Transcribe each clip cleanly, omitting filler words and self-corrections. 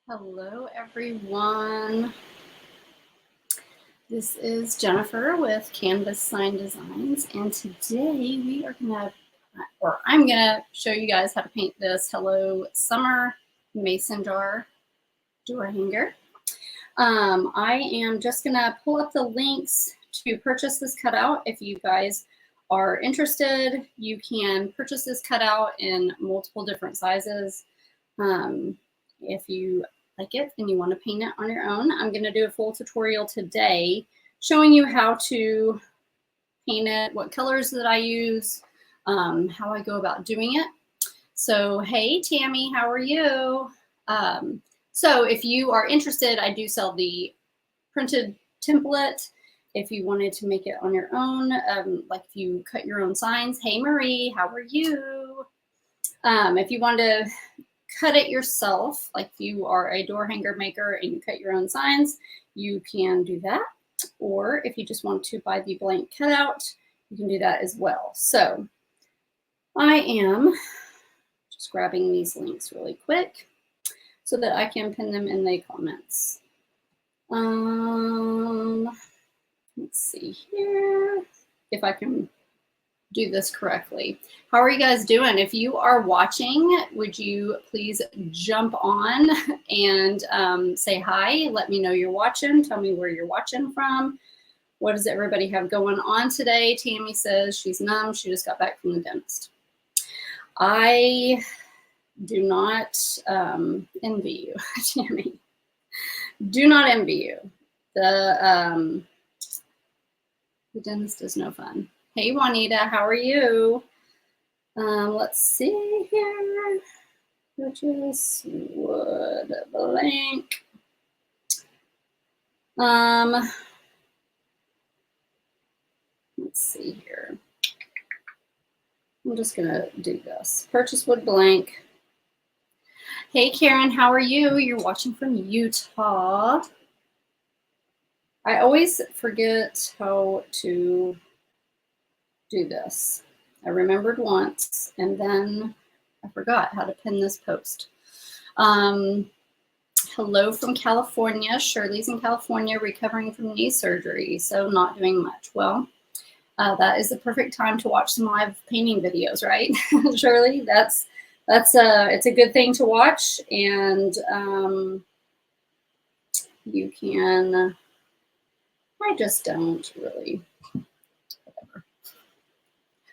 Hello, everyone. This is Jennifer with Canvas Sign Designs, and today we are I'm gonna show you guys how to paint this Hello Summer mason jar door hanger. I am just gonna pull up the links to purchase this cutout. If you guys are interested, you can purchase this cutout in multiple different sizes. If you like it and you want to paint it on your own, I'm going to do a full tutorial today showing you how to paint it, what colors that I use, how I go about doing it. So, hey, Tammy, how are you? So if you are interested, I do sell the printed template. If you wanted to make it on your own, like if you cut your own signs, hey, Marie, how are you? If you want to cut it yourself, like if you are a door hanger maker and you cut your own signs, you can do that. Or if you just want to buy the blank cutout, you can do that as well. So I am just grabbing these links really quick so that I can pin them in the comments. Let's see here if I can do this correctly. How are you guys doing? If you are watching, would you please jump on and say hi? Let me know you're watching. Tell me where you're watching from. What does everybody have going on today? Tammy says she's numb. She just got back from the dentist. I do not envy you, Tammy. Do not envy you. The dentist is no fun. Hey, Juanita, how are you? Let's see here. Purchase wood blank. Let's see here. I'm just gonna do this. Purchase wood blank. Hey, Karen, how are you? You're watching from Utah. I always forget how to do this. I remembered once and then I forgot how to pin this post. Hello from California. Shirley's in California recovering from knee surgery, so not doing much. Well, that is the perfect time to watch some live painting videos, right? Shirley, it's a good thing to watch, and you can, I just don't really.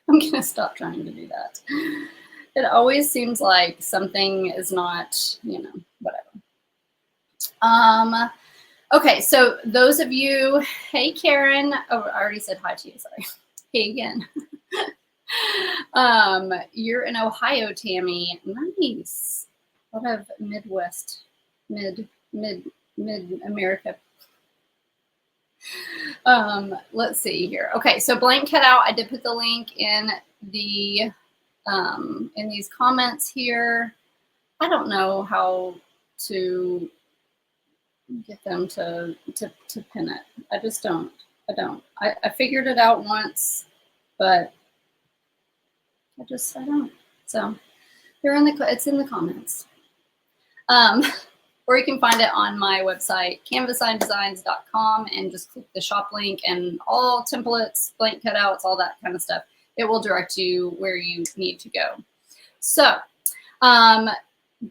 I'm going to stop trying to do that. It always seems like something is not, whatever. Okay, so those of you, hey, Karen. Oh, I already said hi to you, sorry. Hey again. You're in Ohio, Tammy. Nice. A lot of Midwest, mid-America. Let's see here. Okay, so blank cutout. I did put the link in the in these comments here. I don't know how to get them to pin it. I just don't. I figured it out once, but I don't. So they're in it's in the comments. Or you can find it on my website, canvassigndesigns.com, and just click the shop link and all templates, blank cutouts, all that kind of stuff. It will direct you where you need to go. So,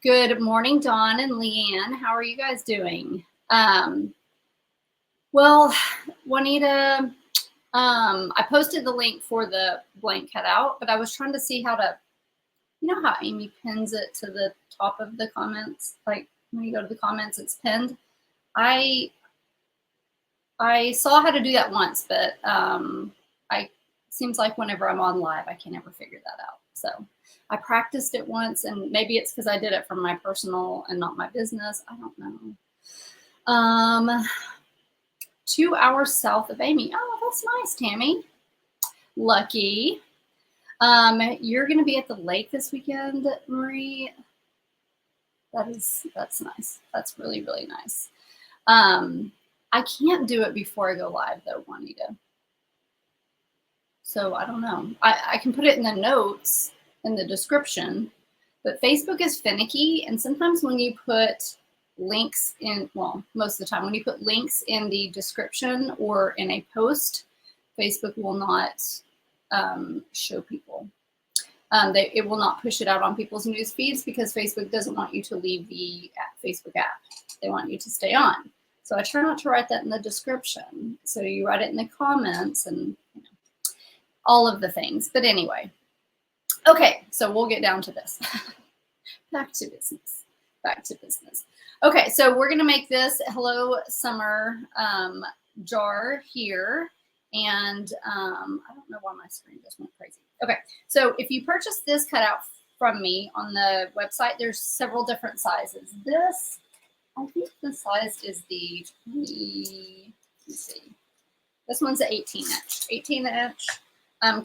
good morning, Dawn and Leanne. How are you guys doing? Well, Juanita, I posted the link for the blank cutout, but I was trying to see how to, you know how Amy pins it to the top of the comments, like when you go to the comments, it's pinned. I saw how to do that once, but seems like whenever I'm on live, I can't ever figure that out. So I practiced it once, and maybe it's because I did it from my personal and not my business. I don't know. 2 hours south of Amy. Oh, that's nice, Tammy. Lucky. You're going to be at the lake this weekend, Marie. That's nice. That's really, really nice. I can't do it before I go live though, Juanita. So I don't know. I can put it in the notes in the description, but Facebook is finicky, and sometimes when you put links in, well, most of the time when you put links in the description or in a post, Facebook will not show people. It will not push it out on people's news feeds because Facebook doesn't want you to leave the Facebook app. They want you to stay on. So I try not to write that in the description. So you write it in the comments and all of the things. But anyway, okay, so we'll get down to this. Back to business. Back to business. Okay, so we're gonna make this Hello Summer jar here. And I don't know why my screen just went crazy. Okay, so if you purchase this cutout from me on the website, there's several different sizes. This, I think the size is the 20, let's see. This one's an 18-inch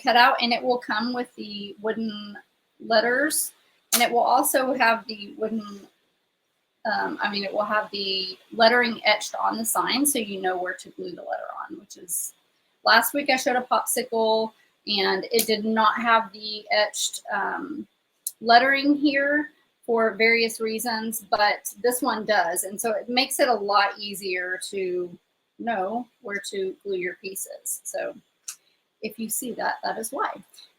cutout, and it will come with the wooden letters, and it will also have the wooden, it will have the lettering etched on the sign so you know where to glue the letter on, which is, last week I showed a popsicle and it did not have the etched lettering here for various reasons, but this one does. And so it makes it a lot easier to know where to glue your pieces. So if you see that, that is why.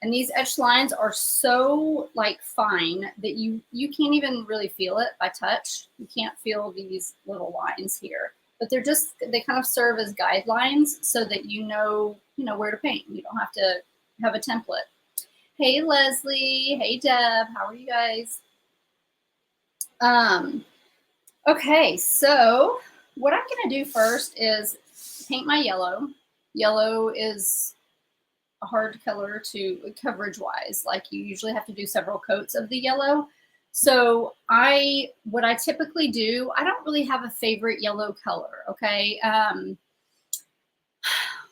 And these etched lines are so like fine that you can't even really feel it by touch. You can't feel these little lines here. But they're just, they kind of serve as guidelines so that you know where to paint. You don't have to have a template. Hey, Leslie. Hey, Deb. How are you guys? Okay, so what I'm going to do first is paint my yellow. Yellow is a hard color to coverage-wise. Like you usually have to do several coats of the yellow. So what I typically do, I don't really have a favorite yellow color, okay?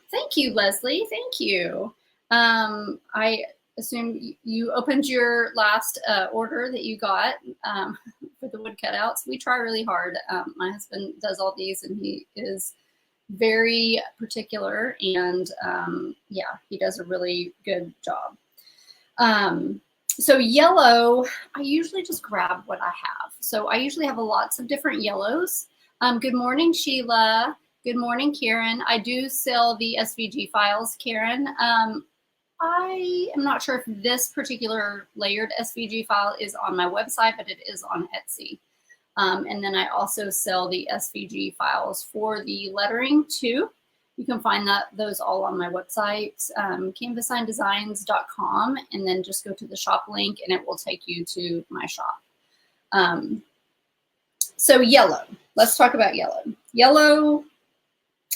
Thank you, Leslie, thank you. I assume you opened your last order that you got for the wood cutouts. We try really hard. My husband does all these and he is very particular and yeah, he does a really good job. So yellow, I usually just grab what I have. So I usually have lots of different yellows. Good morning, Sheila. Good morning, Karen. I do sell the SVG files, Karen. I am not sure if this particular layered SVG file is on my website, but it is on Etsy. And then I also sell the SVG files for the lettering too. You can find those all on my website, canvassigndesigns.com, and then just go to the shop link and it will take you to my shop. So yellow, let's talk about yellow. Yellow,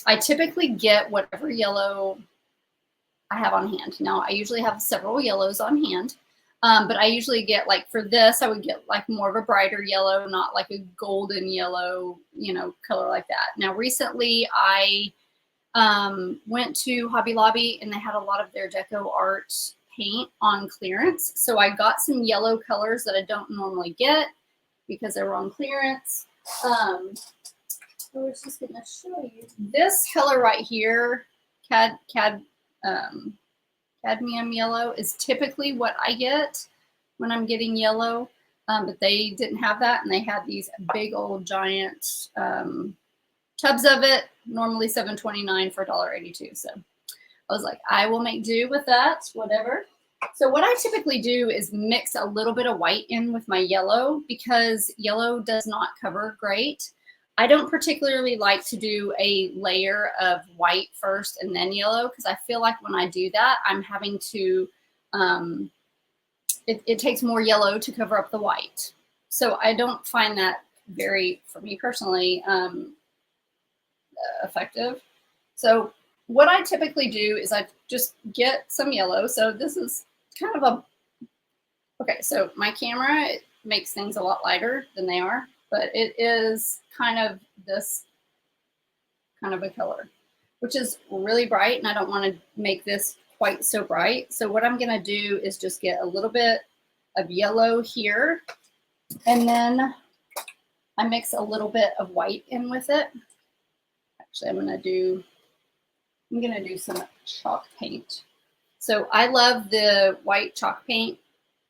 I typically get whatever yellow I have on hand. Now, I usually have several yellows on hand, but I usually get, like for this, I would get like more of a brighter yellow, not like a golden yellow, color like that. Now, recently I went to Hobby Lobby and they had a lot of their DecoArt paint on clearance. So I got some yellow colors that I don't normally get because they were on clearance. I was just going to show you this color right here, cadmium yellow, is typically what I get when I'm getting yellow, but they didn't have that, and they had these big old giant tubs of it, normally $7.29 for $1.82. So I was like, I will make do with that, whatever. So what I typically do is mix a little bit of white in with my yellow because yellow does not cover great. I don't particularly like to do a layer of white first and then yellow because I feel like when I do that, I'm having to, it takes more yellow to cover up the white. So I don't find that very, for me personally, effective. So what I typically do is I just get some yellow. So this is kind of a, okay, so my camera, it makes things a lot lighter than they are, but it is kind of this kind of a color, which is really bright, and I don't want to make this quite so bright. So what I'm going to do is just get a little bit of yellow here, and then I mix a little bit of white in with it. Actually, I'm going to do some chalk paint. So I love the white chalk paint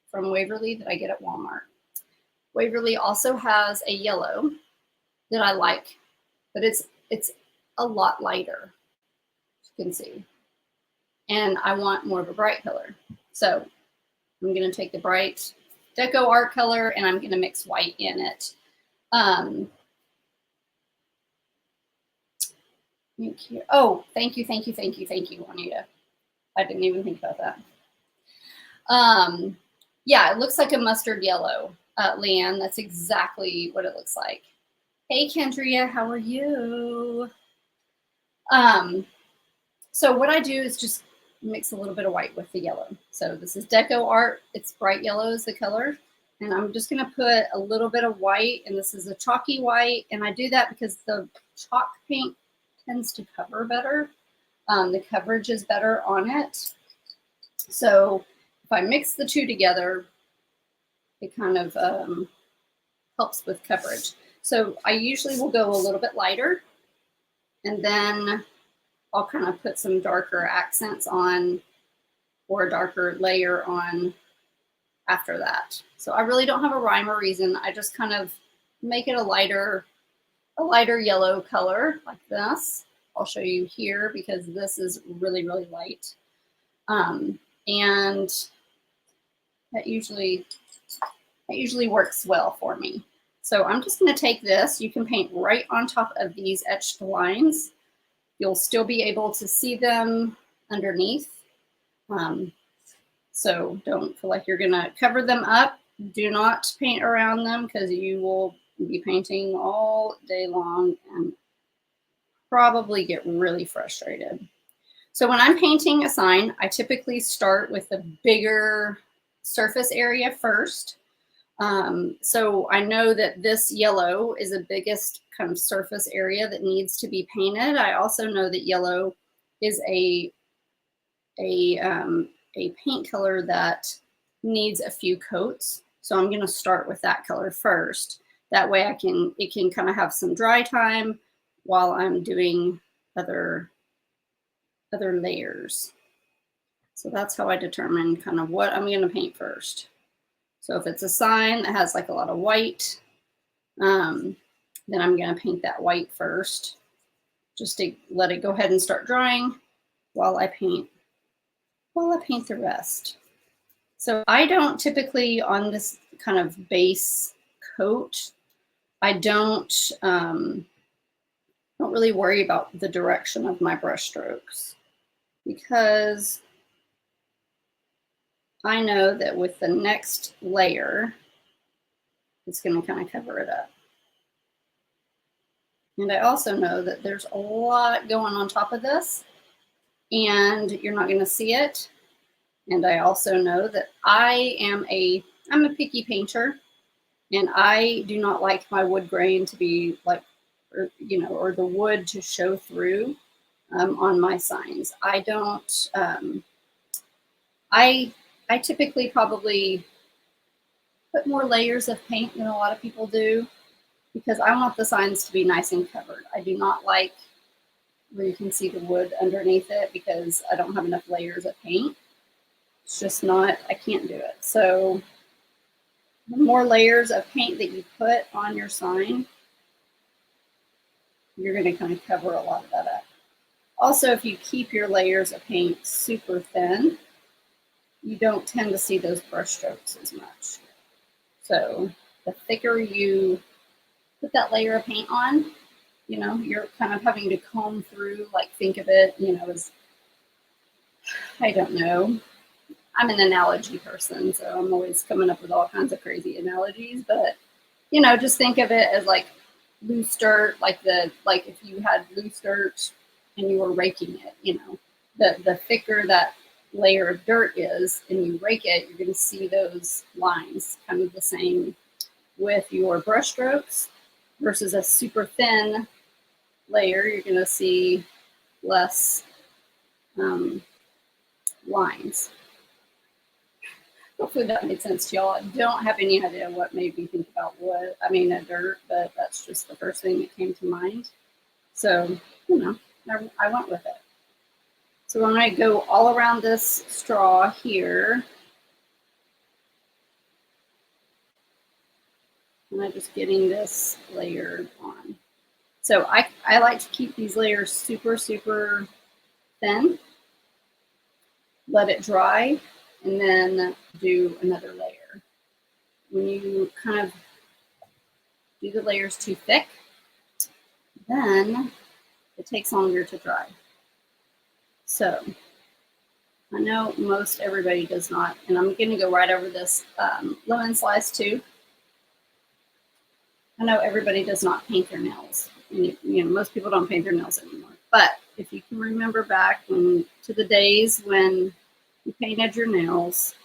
from Waverly that I get at Walmart. Waverly also has a yellow, that I like, but it's a lot lighter, as you can see. And I want more of a bright color. So I'm going to take the bright DecoArt color and I'm going to mix white in it. Oh, thank you, Juanita. I didn't even think about that. Yeah, it looks like a mustard yellow, Leanne. That's exactly what it looks like. Hey, Kendria, how are you? So what I do is just mix a little bit of white with the yellow. So this is DecoArt. It's bright yellow is the color. And I'm just going to put a little bit of white, and this is a chalky white. And I do that because the chalk paint tends to cover better. The coverage is better on it. So if I mix the two together, it kind of helps with coverage. So I usually will go a little bit lighter, and then I'll kind of put some darker accents on or a darker layer on after that. So I really don't have a rhyme or reason. I just kind of make it a lighter yellow color like this. I'll show you here because this is really, really light. And that usually works well for me. So I'm just going to take this. You can paint right on top of these etched lines. You'll still be able to see them underneath. So don't feel like you're going to cover them up. Do not paint around them because you will be painting all day long and probably get really frustrated. So when I'm painting a sign, I typically start with the bigger surface area first. So I know that this yellow is the biggest kind of surface area that needs to be painted. I also know that yellow is a paint color that needs a few coats. So I'm going to start with that color first. That way it can kind of have some dry time while I'm doing other layers. So that's how I determine kind of what I'm going to paint first. So if it's a sign that has like a lot of white, then I'm going to paint that white first, just to let it go ahead and start drying while I paint the rest. So I don't typically, on this kind of base coat, I don't really worry about the direction of my brush strokes, because I know that with the next layer, it's going to kind of cover it up. And I also know that there's a lot going on top of this, and you're not going to see it. And I also know that I'm a picky painter, and I do not like my wood grain to be like, or the wood to show through on my signs. I don't. I typically probably put more layers of paint than a lot of people do, because I want the signs to be nice and covered. I do not like where you can see the wood underneath it, because I don't have enough layers of paint. It's just not, I can't do it. So the more layers of paint that you put on your sign, you're going to kind of cover a lot of that up. Also, if you keep your layers of paint super thin, you don't tend to see those brush strokes as much. So the thicker you put that layer of paint on, you're kind of having to comb through, like, think of it, as, I don't know. I'm an analogy person, so I'm always coming up with all kinds of crazy analogies, but, just think of it as like loose dirt, like if you had loose dirt and you were raking it, the thicker that layer of dirt is and you rake it, you're going to see those lines. Kind of the same with your brush strokes versus a super thin layer, you're going to see less lines. Hopefully that made sense to y'all. I don't have any idea what made me think about wood. I mean, dirt, but that's just the first thing that came to mind. So, I went with it. So I'm going to go all around this straw here. And I'm just getting this layered on. So I like to keep these layers super, super thin, let it dry, and then do another layer. When you kind of do the layers too thick, then it takes longer to dry. So I know most everybody does not, and I'm going to go right over this lemon slice too. I know everybody does not paint their nails. You know, most people don't paint their nails anymore. But if you can remember back to the days when you painted your nails,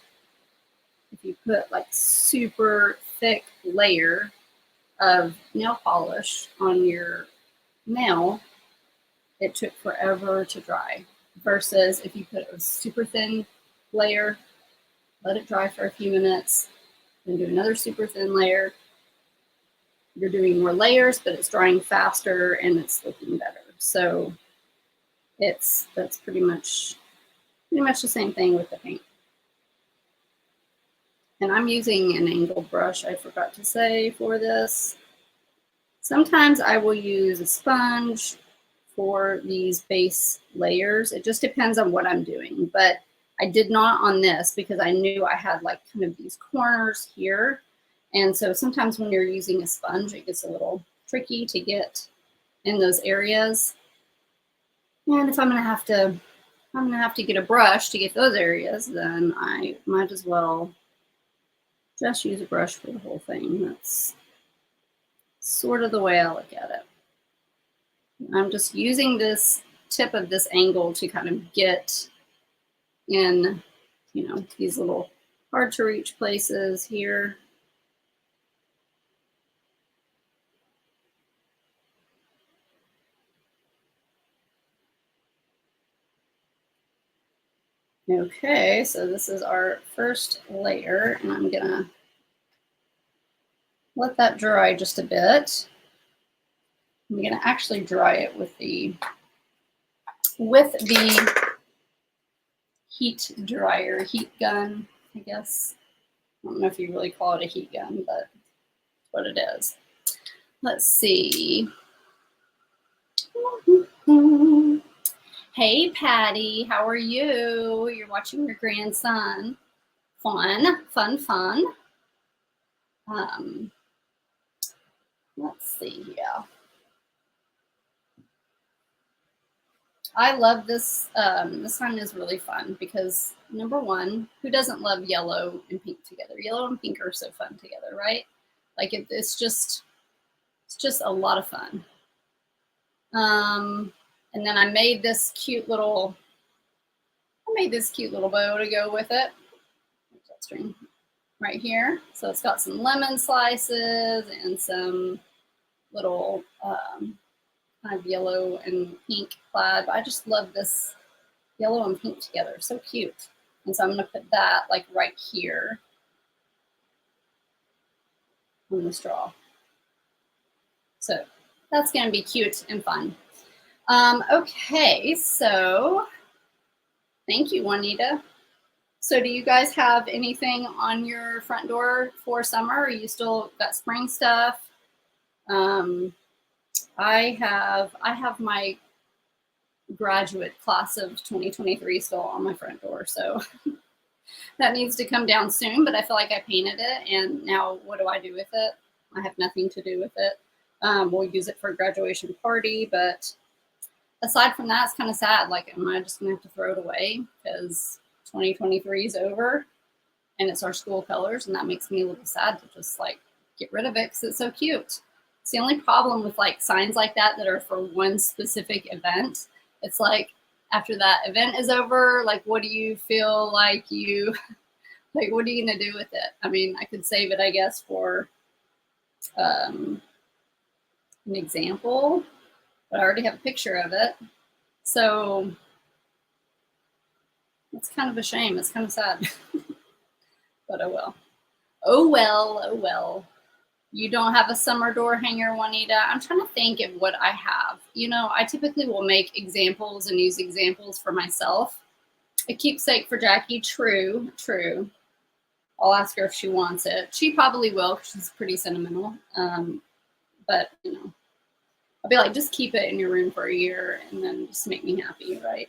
if you put like super thick layer of nail polish on your nail, it took forever to dry. Versus if you put a super thin layer, let it dry for a few minutes, then do another super thin layer. You're doing more layers, but it's drying faster and it's looking better. So that's pretty much the same thing with the paint. And I'm using an angled brush, I forgot to say, for this. Sometimes I will use a sponge for these base layers. It just depends on what I'm doing, but I did not on this because I knew I had like kind of these corners here. And so sometimes when you're using a sponge, it gets a little tricky to get in those areas. And if I'm gonna have to get a brush to get those areas, then I might as well just use a brush for the whole thing. That's sort of the way I look at it. I'm just using this tip of this angle to kind of get in, you know, these little hard to reach places here. Okay, so this is our first layer, and I'm gonna let that dry just a bit. I'm gonna actually dry it with the heat dryer, heat gun, I guess. I don't know if you really call it a heat gun, but that's what it is. Let's see. Hey, Patty, how are you? You're watching your grandson. Fun, fun, fun. Let's see, yeah. I love this. This one is really fun because number one, who doesn't love yellow and pink together? Yellow and pink are so fun together, right? Like it's just a lot of fun. And then I made this cute little bow to go with it. There's that string right here. So it's got some lemon slices and some little kind of yellow and pink plaid. But I just love this yellow and pink together. So cute. And so I'm going to put that like right here on the straw. So that's going to be cute and fun. Okay, so thank you, Juanita. So do you guys have anything on your front door for summer? Or you still got spring stuff? I have my graduate class of 2023 still on my front door, so that needs to come down soon, but I feel like I painted it, and now what do I do with it? I have nothing to do with it. We'll use it for a graduation party, but aside from that, it's kind of sad. Like, am I just gonna have to throw it away because 2023 is over and it's our school colors, and that makes me a little sad to just like get rid of it because it's so cute. It's the only problem with like signs like that are for one specific event. It's like after that event is over, like what do you feel like like what are you gonna do with it? I mean, I could save it, I guess, for an example, but I already have a picture of it. So it's kind of a shame. It's kind of sad, but oh well. Oh well, oh well. You don't have a summer door hanger, Juanita? I'm trying to think of what I have. You know, I typically will make examples and use examples for myself. A keepsake for Jackie, true, true. I'll ask her if she wants it. She probably will because she's pretty sentimental. But, you know, I'll be like, just keep it in your room for a year and then just make me happy, right?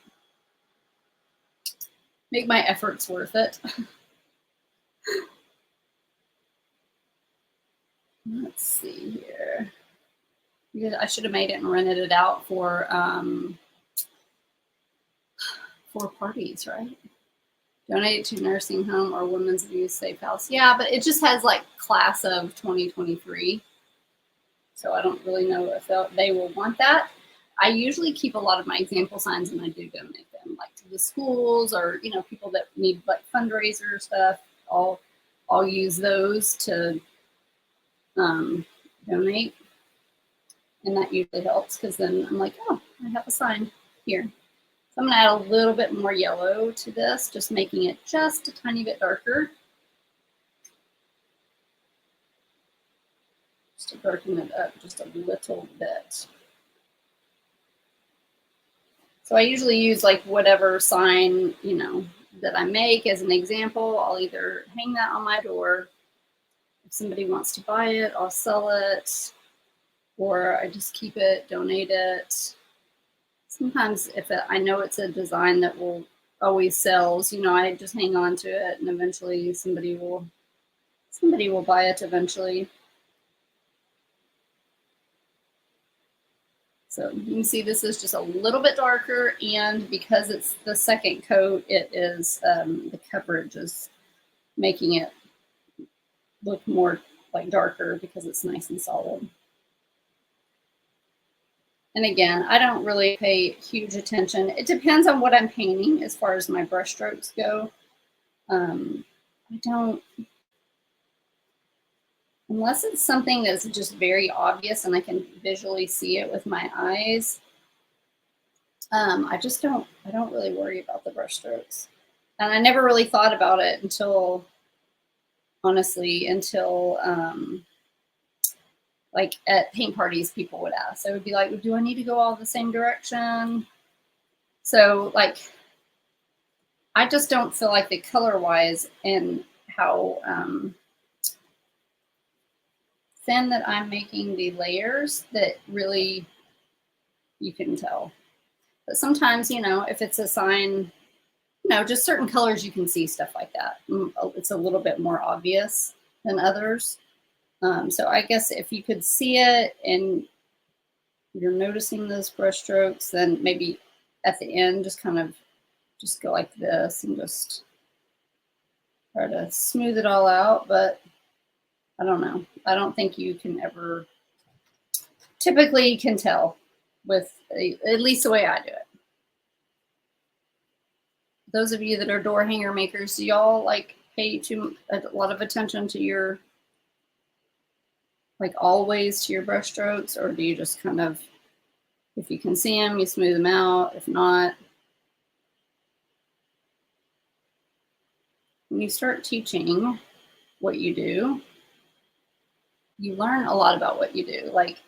Make my efforts worth it. Let's see here. I should have made it and rented it out for parties, right? Donate it to nursing home or women's abuse safe house. Yeah, but it just has like class of 2023. So I don't really know if they will want that. I usually keep a lot of my example signs and I do donate them, like to the schools or, you know, people that need like fundraiser stuff. I'll use those to donate. And that usually helps because then I'm like, oh, I have a sign here. So I'm going to add a little bit more yellow to this, just making it just a tiny bit darker. Just to darken it up just a little bit. So I usually use like whatever sign, you know, that I make as an example. I'll either hang that on my door. If somebody wants to buy it, I'll sell it. Or I just keep it, donate it. Sometimes if I know it's a design that will always sells, you know, I just hang on to it and eventually somebody will buy it eventually. So you can see this is just a little bit darker, and because it's the second coat, it is the coverage is making it look more like darker because it's nice and solid. And again, I don't really pay huge attention. It depends on what I'm painting as far as my brush strokes go. I don't, unless it's something that's just very obvious and I can visually see it with my eyes, I don't really worry about the brush strokes. And I never really thought about it until, honestly, until like at paint parties, people would ask. They would be like, do I need to go all the same direction? So like, I just don't feel like the color-wise and how thin that I'm making the layers that really you can tell. But sometimes, you know, if it's a sign, you know, just certain colors you can see stuff like that. It's a little bit more obvious than others. So I guess if you could see it and you're noticing those brush strokes, then maybe at the end just kind of just go like this and just try to smooth it all out. But I don't know. I don't think you can ever, typically you can tell with at least the way I do it. Those of you that are door hanger makers, do y'all like pay a lot of attention to your, like always to your brush strokes, or do you just kind of, if you can see them, you smooth them out? If not, when you start teaching what you do, you learn a lot about what you do. Like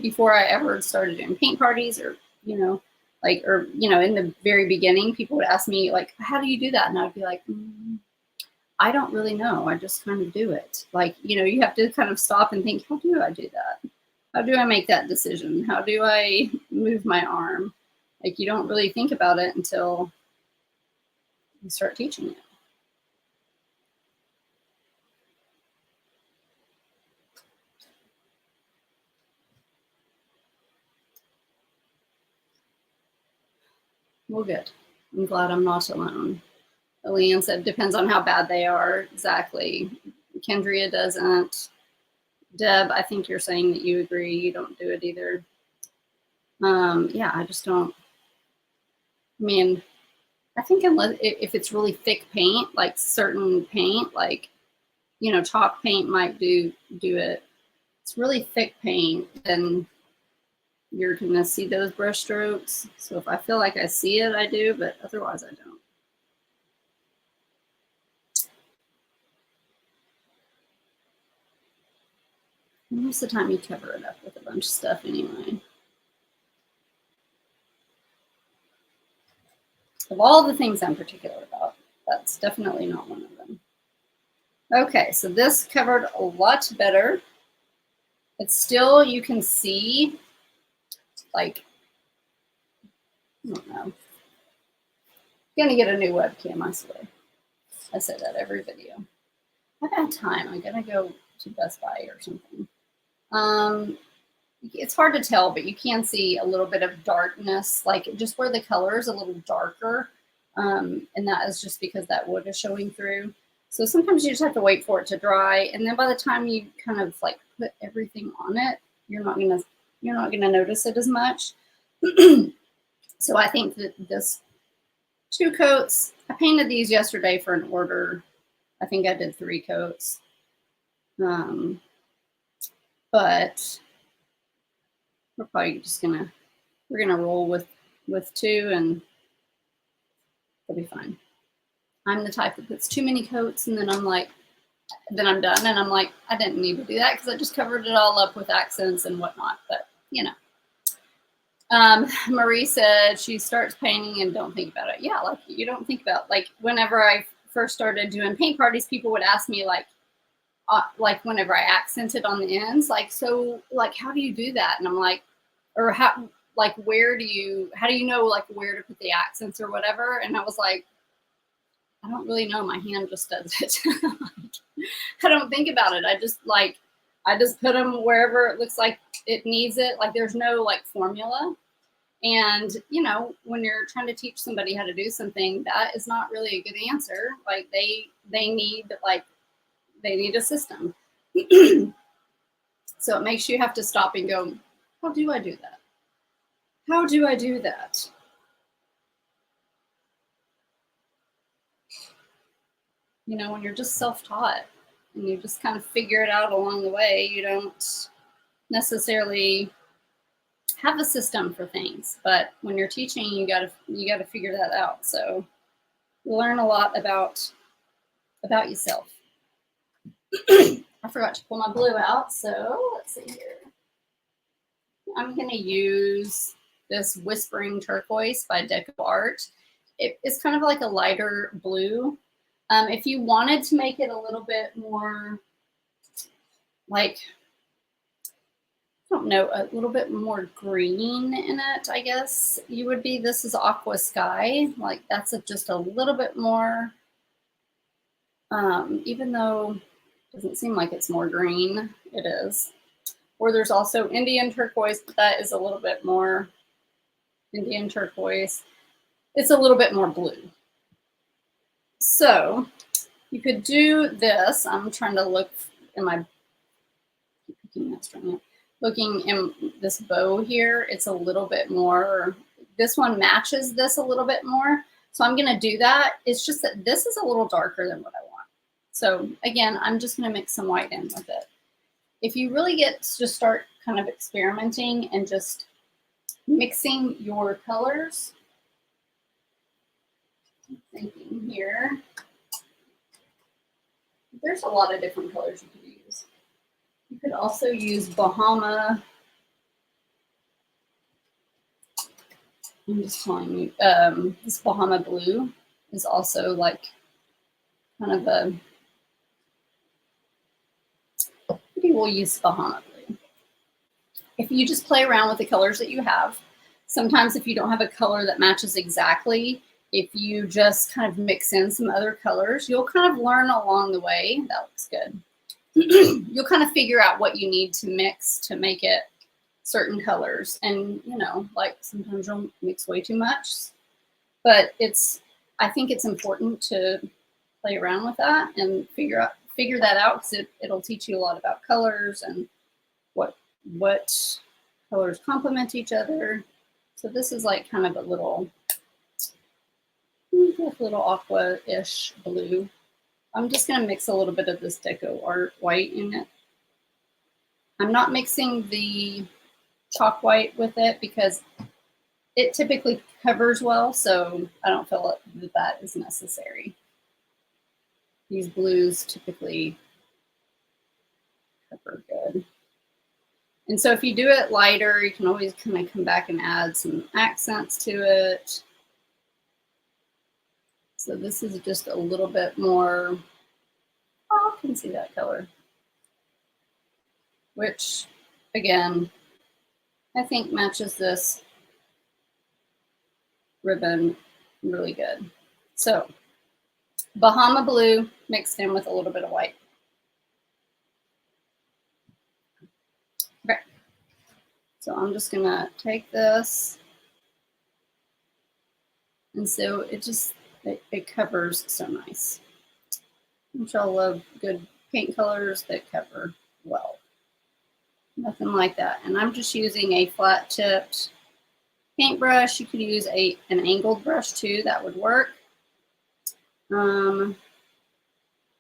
before I ever started doing paint parties or, you know, like, or, you know, in the very beginning, people would ask me like, how do you do that? And I'd be like, I don't really know. I just kind of do it. Like, you know, you have to kind of stop and think, how do I do that? How do I make that decision? How do I move my arm? Like, you don't really think about it until you start teaching it. Well, good. I'm glad I'm not alone. Leanne said, depends on how bad they are. Exactly. Kendria doesn't. Deb, I think you're saying that you agree. You don't do it either. Yeah, I just don't. I mean, I think unless if it's really thick paint, like certain paint, like, you know, chalk paint might do it. It's really thick paint, then you're gonna see those brush strokes. So if I feel like I see it, I do, but otherwise I don't. Most of the time you cover it up with a bunch of stuff anyway. Of all the things I'm particular about, that's definitely not one of them. Okay, so this covered a lot better. It's still, you can see like, I don't know. Gonna get a new webcam, I swear. I say that every video. I've had time. I'm gonna go to Best Buy or something. It's hard to tell, but you can see a little bit of darkness, like just where the color is a little darker. And that is just because that wood is showing through. So sometimes you just have to wait for it to dry. And then by the time you kind of like put everything on it, you're not gonna notice it as much. So I think that this 2 coats, I painted these yesterday for an order. I think I did 3 coats. But we're probably just we're gonna roll with 2 and it'll be fine. I'm the type that puts too many coats and then I'm done and I'm like, I didn't need to do that because I just covered it all up with accents and whatnot, but you know. Marie said she starts painting and don't think about it. Yeah, like you don't think about, like whenever I first started doing paint parties, people would ask me like whenever I accented on the ends, like, so like, how do you do that? And I'm like, or how, like, how do you know like where to put the accents or whatever? And I was like, I don't really know. My hand just does it. I don't think about it. I just put them wherever it looks like it needs it. Like there's no like formula. And, you know, when you're trying to teach somebody how to do something, that is not really a good answer. Like they need a system. So it makes you have to stop and go, how do I do that? How do I do that? You know, when you're just self-taught and you just kind of figure it out along the way, you don't necessarily have a system for things. But when you're teaching, you gotta figure that out. So you learn a lot about yourself. I forgot to pull my blue out, so let's see here. I'm gonna use this Whispering Turquoise by DecoArt. It's kind of like a lighter blue. If you wanted to make it a little bit more like, I don't know, a little bit more green in it, I guess you would be, this is Aqua Sky. Like that's just a little bit more, even though it doesn't seem like it's more green, it is. Or there's also Indian Turquoise, but that is a little bit more Indian Turquoise. It's a little bit more blue. So you could do this. I'm trying to look in my, looking in this bow here. It's a little bit more, this one matches this a little bit more. So I'm gonna do that. It's just that this is a little darker than what I want. So again, I'm just gonna mix some white in with it. If you really get to just start kind of experimenting and just mixing your colors, I'm thinking here, there's a lot of different colors you could use. You could also use Bahana. I'm just telling you, this Bahama blue is also like kind of a, maybe we'll use Bahama blue. If you just play around with the colors that you have, sometimes if you don't have a color that matches exactly, if you just kind of mix in some other colors, you'll kind of learn along the way. That looks good. You'll kind of figure out what you need to mix to make it certain colors. And, you know, like sometimes you'll mix way too much, but I think it's important to play around with that and figure that out, because it'll teach you a lot about colors and what colors complement each other. So this is like kind of a little aqua-ish blue. I'm just going to mix a little bit of this DecoArt white in it. I'm not mixing the chalk white with it because it typically covers well, so I don't feel that is necessary. These blues typically cover good. And so if you do it lighter, you can always kind of come back and add some accents to it. So this is just a little bit more, oh, I can see that color. Which, again, I think matches this ribbon really good. So Bahama blue mixed in with a little bit of white. Okay, so I'm just gonna take this, and so it covers so nice. Which I love good paint colors that cover well. Nothing like that. And I'm just using a flat tipped paintbrush. You could use an angled brush too, that would work. And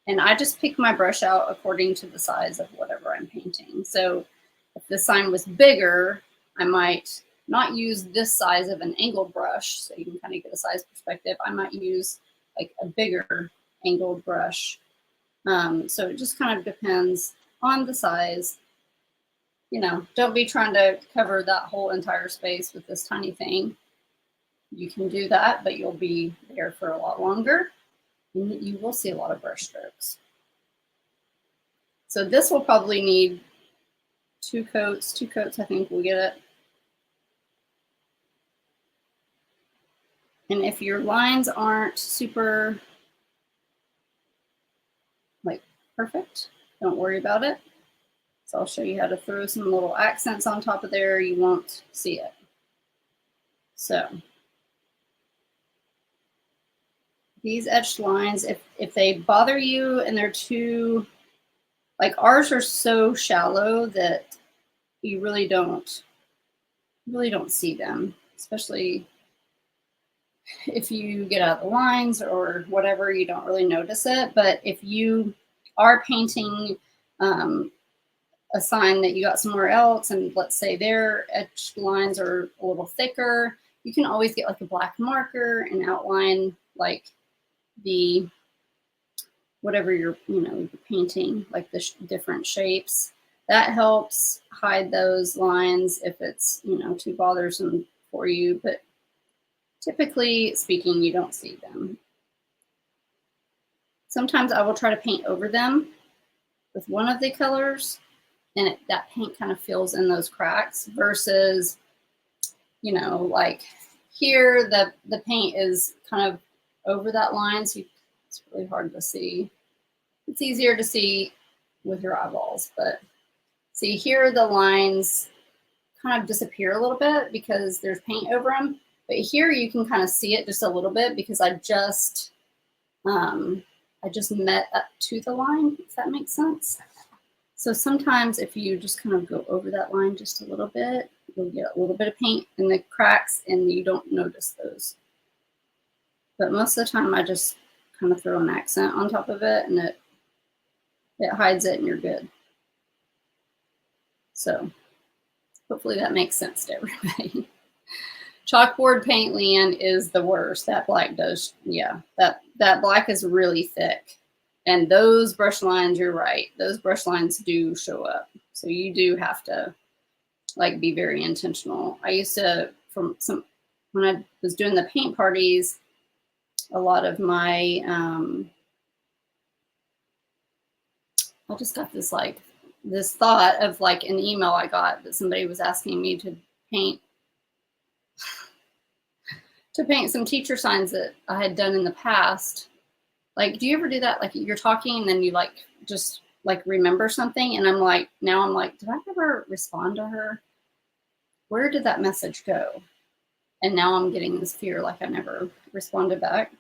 I just pick my brush out according to the size of whatever I'm painting. So if the sign was bigger, I might not use this size of an angled brush, so you can kind of get a size perspective. I might use like a bigger angled brush. So it just kind of depends on the size. You know, don't be trying to cover that whole entire space with this tiny thing. You can do that, but you'll be there for a lot longer. And you will see a lot of brush strokes. So this will probably need 2 coats. 2 coats, I think we'll get it. And if your lines aren't super like perfect, don't worry about it. So I'll show you how to throw some little accents on top of there. You won't see it. So these etched lines, if they bother you and they're too, like ours are so shallow that you really don't see them, especially if you get out of the lines or whatever, you don't really notice it. But if you are painting a sign that you got somewhere else, and let's say their etched lines are a little thicker, you can always get like a black marker and outline like the whatever you're painting, like the different shapes. That helps hide those lines if it's too bothersome for you, but typically speaking, you don't see them. Sometimes I will try to paint over them with one of the colors, and that paint kind of fills in those cracks versus, like here, the paint is kind of over that line, so it's really hard to see. It's easier to see with your eyeballs, but see here the lines kind of disappear a little bit because there's paint over them. But here you can kind of see it just a little bit because I just met up to the line, if that makes sense. So sometimes if you just kind of go over that line just a little bit, you'll get a little bit of paint in the cracks and you don't notice those. But most of the time I just kind of throw an accent on top of it and it hides it and you're good. So hopefully that makes sense to everybody. Chalkboard paint, Leanne, is the worst. That black does, yeah, that black is really thick. And those brush lines, you're right, those brush lines do show up. So you do have to like be very intentional. I used to, when I was doing the paint parties, a lot of my, I just got this thought of like an email I got that somebody was asking me to paint some teacher signs that I had done in the past. Like, do you ever do that? Like you're talking and then you just remember something. And now I'm like, did I ever respond to her? Where did that message go? And now I'm getting this fear like I never responded back.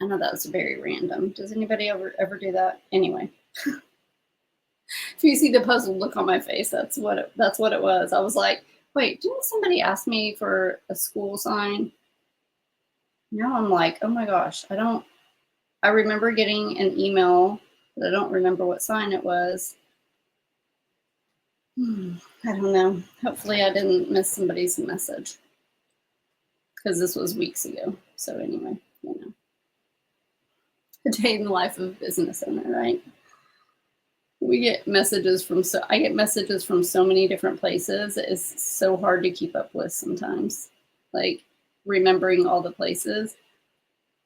I know that was very random. Does anybody ever do that? Anyway, if you see the puzzled look on my face, that's what it was. I was like, wait, didn't somebody ask me for a school sign? Now I'm like, oh my gosh, I remember getting an email, but I don't remember what sign it was. I don't know. Hopefully I didn't miss somebody's message because this was weeks ago. So anyway, a day in the life of a business owner, right? I get messages from so many different places. It's so hard to keep up with sometimes, like remembering all the places.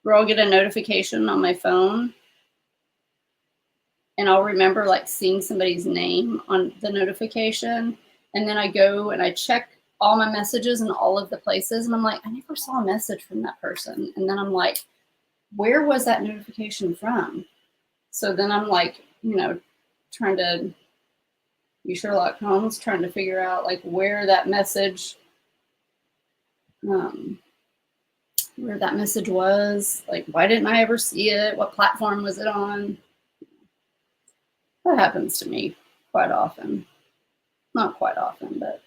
Where I'll get a notification on my phone and I'll remember like seeing somebody's name on the notification And then I go and I check all my messages in all of the places. And I'm like, I never saw a message from that person. And then I'm like, where was that notification from? So then I'm like, you know, trying to be Sherlock Holmes, trying to figure out like where that message was. Like, why didn't I ever see it? What platform was it on? That happens to me quite often. Not quite often, but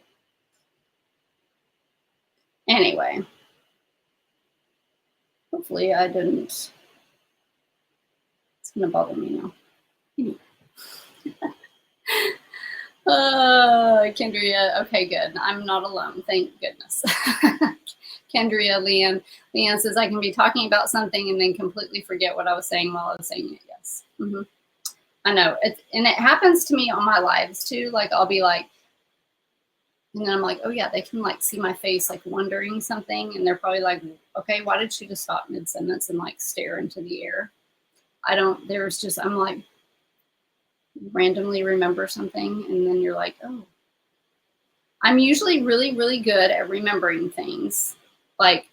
anyway. Hopefully I didn't. It's going to bother me now. Anyway. Kendria, okay, good. I'm not alone, thank goodness. Kendria, Leanne says, I can be talking about something and then completely forget what I was saying while I was saying it. Yes. I know. And it happens to me on my lives too. Like, I'll be like, and then I'm like, oh yeah, they can like see my face like wondering something. And they're probably like, okay, why did she just stop mid-sentence and like stare into the air? I'm like, randomly remember something. And then you're like, oh. I'm usually really, really good at remembering things. Like,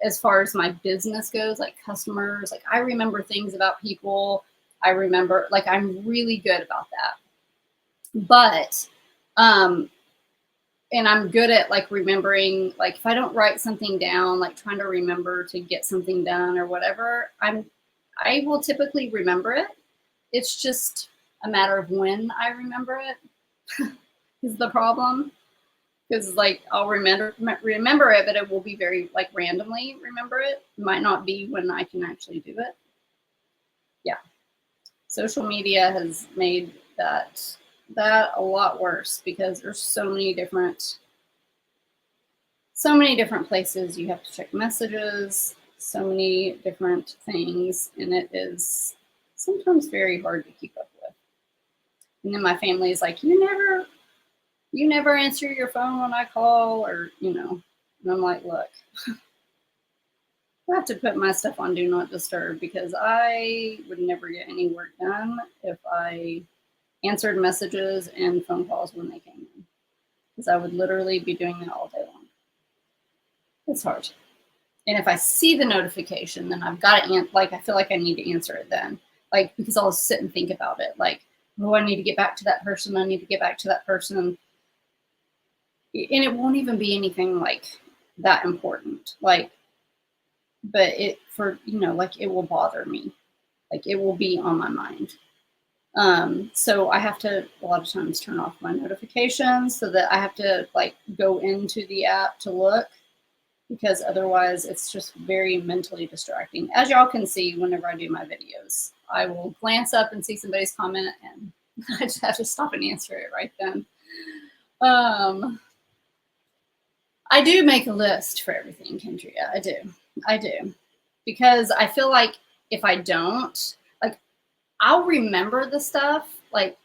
as far as my business goes, like customers, like I remember things about people. I remember, like, I'm really good about that. But, and I'm good at like remembering, like if I don't write something down, like trying to remember to get something done or whatever, I will typically remember it. It's just a matter of when I remember it is the problem. Because like I'll remember it, but it will be very like randomly remember it. It might not be when I can actually do it. Yeah. Social media has made that a lot worse because there's so many different places you have to check messages, so many different things, and it is sometimes very hard to keep up with. And then my family is like, you never answer your phone when I call, or, you know, and I'm like, look, I have to put my stuff on Do Not Disturb because I would never get any work done if I answered messages and phone calls when they came in, because I would literally be doing that all day long. It's hard. And if I see the notification, then I've got to, like, I feel like I need to answer it then, like, because I'll sit and think about it. Like, oh, I need to get back to that person. I need to get back to that person. And it won't even be anything like that important. Like, but it, for, you know, like it will bother me. Like it will be on my mind. So I have to a lot of times turn off my notifications so that I have to like go into the app to look, because otherwise it's just very mentally distracting. As y'all can see, whenever I do my videos, I will glance up and see somebody's comment and I just have to stop and answer it right then. I do make a list for everything, Kendria. I do. Because I feel like if I don't, like, I'll remember the stuff, like,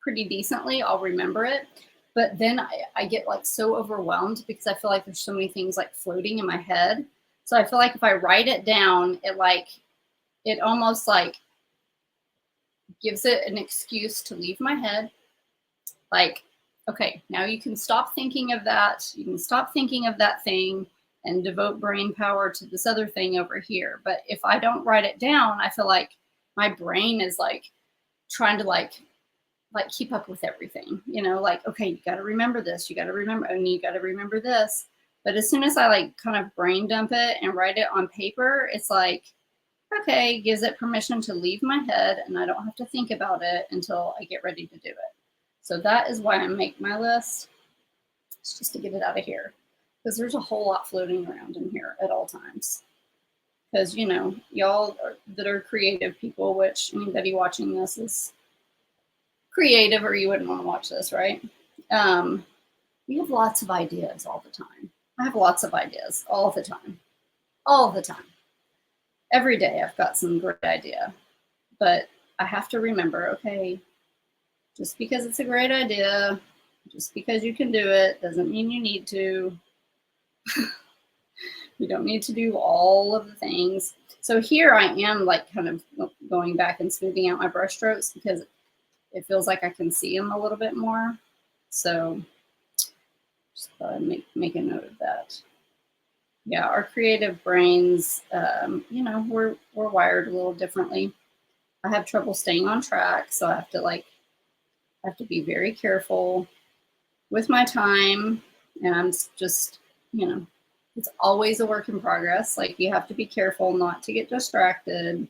pretty decently. I'll remember it. But then I get, like, so overwhelmed because I feel like there's so many things, like, floating in my head. So I feel like if I write it down, it almost, like, gives it an excuse to leave my head. Like, okay, now you can stop thinking of that. You can stop thinking of that thing and devote brain power to this other thing over here. But if I don't write it down, I feel like my brain is like trying to like keep up with everything, you know, like, okay, you got to remember this, you got to remember, and you got to remember this. But as soon as I like kind of brain dump it and write it on paper, it's like, okay, gives it permission to leave my head and I don't have to think about it until I get ready to do it. So that is why I make my list. It's just to get it out of here, because there's a whole lot floating around in here at all times. Because, you know, y'all that are creative people, which anybody watching this is creative or you wouldn't want to watch this, right? We have lots of ideas all the time. I have lots of ideas all the time. All the time. Every day I've got some great idea. But I have to remember, okay, just because it's a great idea, just because you can do it, doesn't mean you need to. You don't need to do all of the things. So here I am like kind of going back and smoothing out my brush strokes because it feels like I can see them a little bit more. So just thought I'd make a note of that. Yeah, our creative brains, you know, we're wired a little differently. I have trouble staying on track, so I have to be very careful with my time, and I'm just, you know, it's always a work in progress. Like, you have to be careful not to get distracted,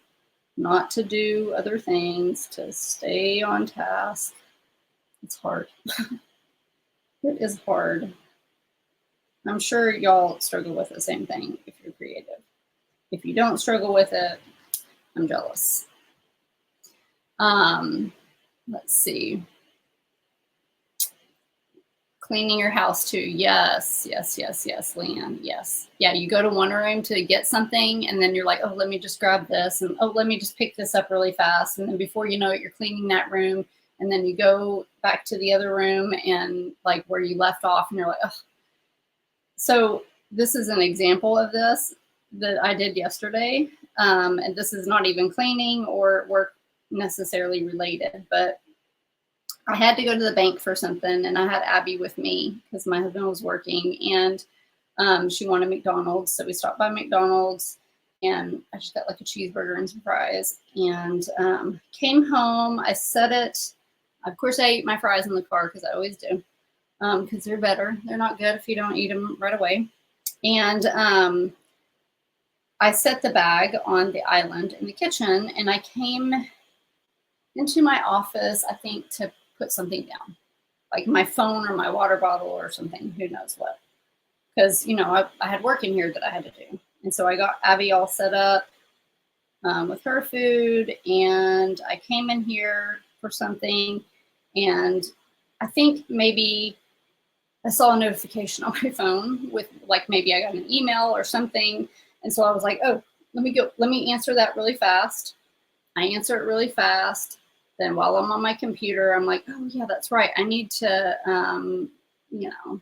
not to do other things, to stay on task. It's hard. It is hard. I'm sure y'all struggle with the same thing if you're creative. If you don't struggle with it, I'm jealous. Let's see. Cleaning your house too. Yes, yes, yes, yes, Leanne. Yes. Yeah, you go to one room to get something, and then you're like, oh, let me just grab this, and oh, let me just pick this up really fast. And then before you know it, you're cleaning that room, and then you go back to the other room and like where you left off, and you're like, oh. So this is an example of this that I did yesterday. And this is not even cleaning or work necessarily related, but I had to go to the bank for something, and I had Abby with me because my husband was working, and she wanted McDonald's. So we stopped by McDonald's, and I just got like a cheeseburger and some fries, and came home. I set it. Of course, I ate my fries in the car because I always do, because they're better. They're not good if you don't eat them right away. And I set the bag on the island in the kitchen, and I came into my office, I think, to put something down, like my phone or my water bottle or something, who knows what. Because, you know, I had work in here that I had to do. And so I got Abby all set up with her food, and I came in here for something, and I think maybe I saw a notification on my phone with, like, maybe I got an email or something. And so I was like, oh, let me answer that really fast. I answer it really fast. Then while I'm on my computer, I'm like, oh yeah, that's right. I need to, you know,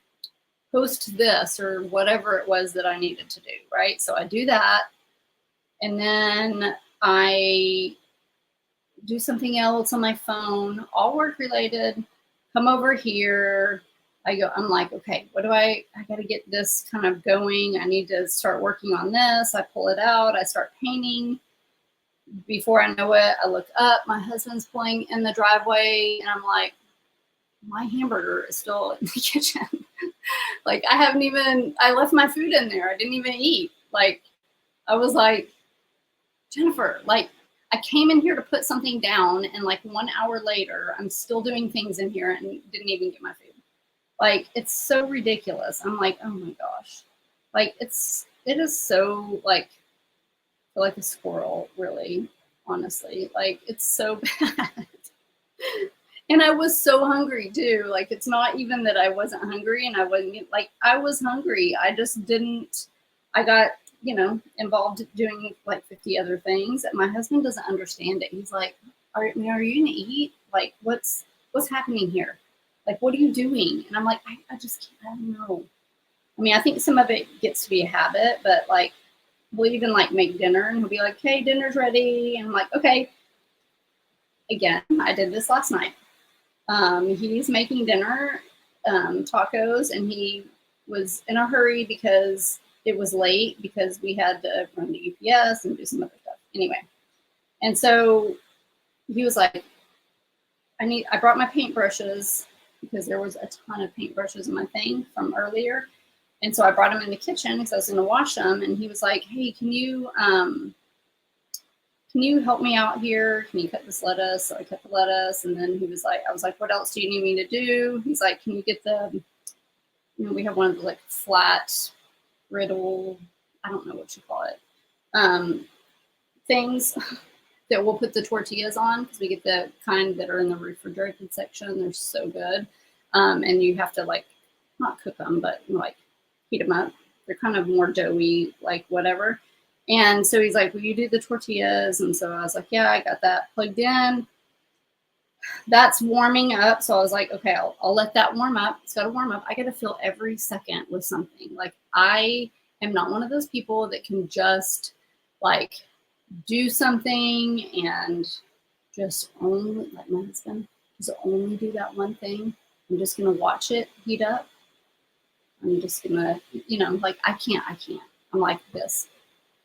post this or whatever it was that I needed to do, right? So I do that. And then I do something else on my phone, all work related, come over here. I'm like, okay, I got to get this kind of going. I need to start working on this. I pull it out. I start painting. Before I know it, I look up, my husband's pulling in the driveway, and I'm like, my hamburger is still in the kitchen. Like, I left my food in there. I didn't even eat. Like, I was like, Jennifer, like, I came in here to put something down, and like 1 hour later, I'm still doing things in here and didn't even get my food. Like, it's so ridiculous. I'm like, oh my gosh. Like, it is so, like a squirrel, really, honestly. Like, it's so bad. And I was so hungry too. Like, it's not even that I wasn't hungry and I wasn't, like, I was hungry. I just didn't, I got, you know, involved doing like 50 other things. And my husband doesn't understand it. He's like, are you gonna eat? Like, what's happening here? Like, what are you doing? And I'm like, I just can't, I don't know. I mean, I think some of it gets to be a habit, but like, we'll even like make dinner, and he'll be like, okay, dinner's ready. And I'm like, okay. Again, I did this last night. He's making dinner, tacos, and he was in a hurry because it was late because we had to run to UPS and do some other stuff. Anyway, and so he was like, I brought my paintbrushes because there was a ton of paintbrushes in my thing from earlier. And so I brought them in the kitchen because I was going to wash them. And he was like, hey, can you help me out here? Can you cut this lettuce? So I cut the lettuce. And then I was like, what else do you need me to do? He's like, can you get we have one of the like flat griddle, I don't know what you call it, things that we'll put the tortillas on, because we get the kind that are in the refrigerated section. They're so good. And you have to like, not cook them, but like heat them up. They're kind of more doughy, like whatever. And so he's like, will you do the tortillas? And so I was like, yeah, I got that plugged in. That's warming up. So I was like, okay, I'll let that warm up. It's got to warm up. I got to fill every second with something. Like, I am not one of those people that can just like do something and just only, like my husband, just only do that one thing. I'm just gonna watch it heat up. I'm just gonna, you know, like I can't. I'm like this.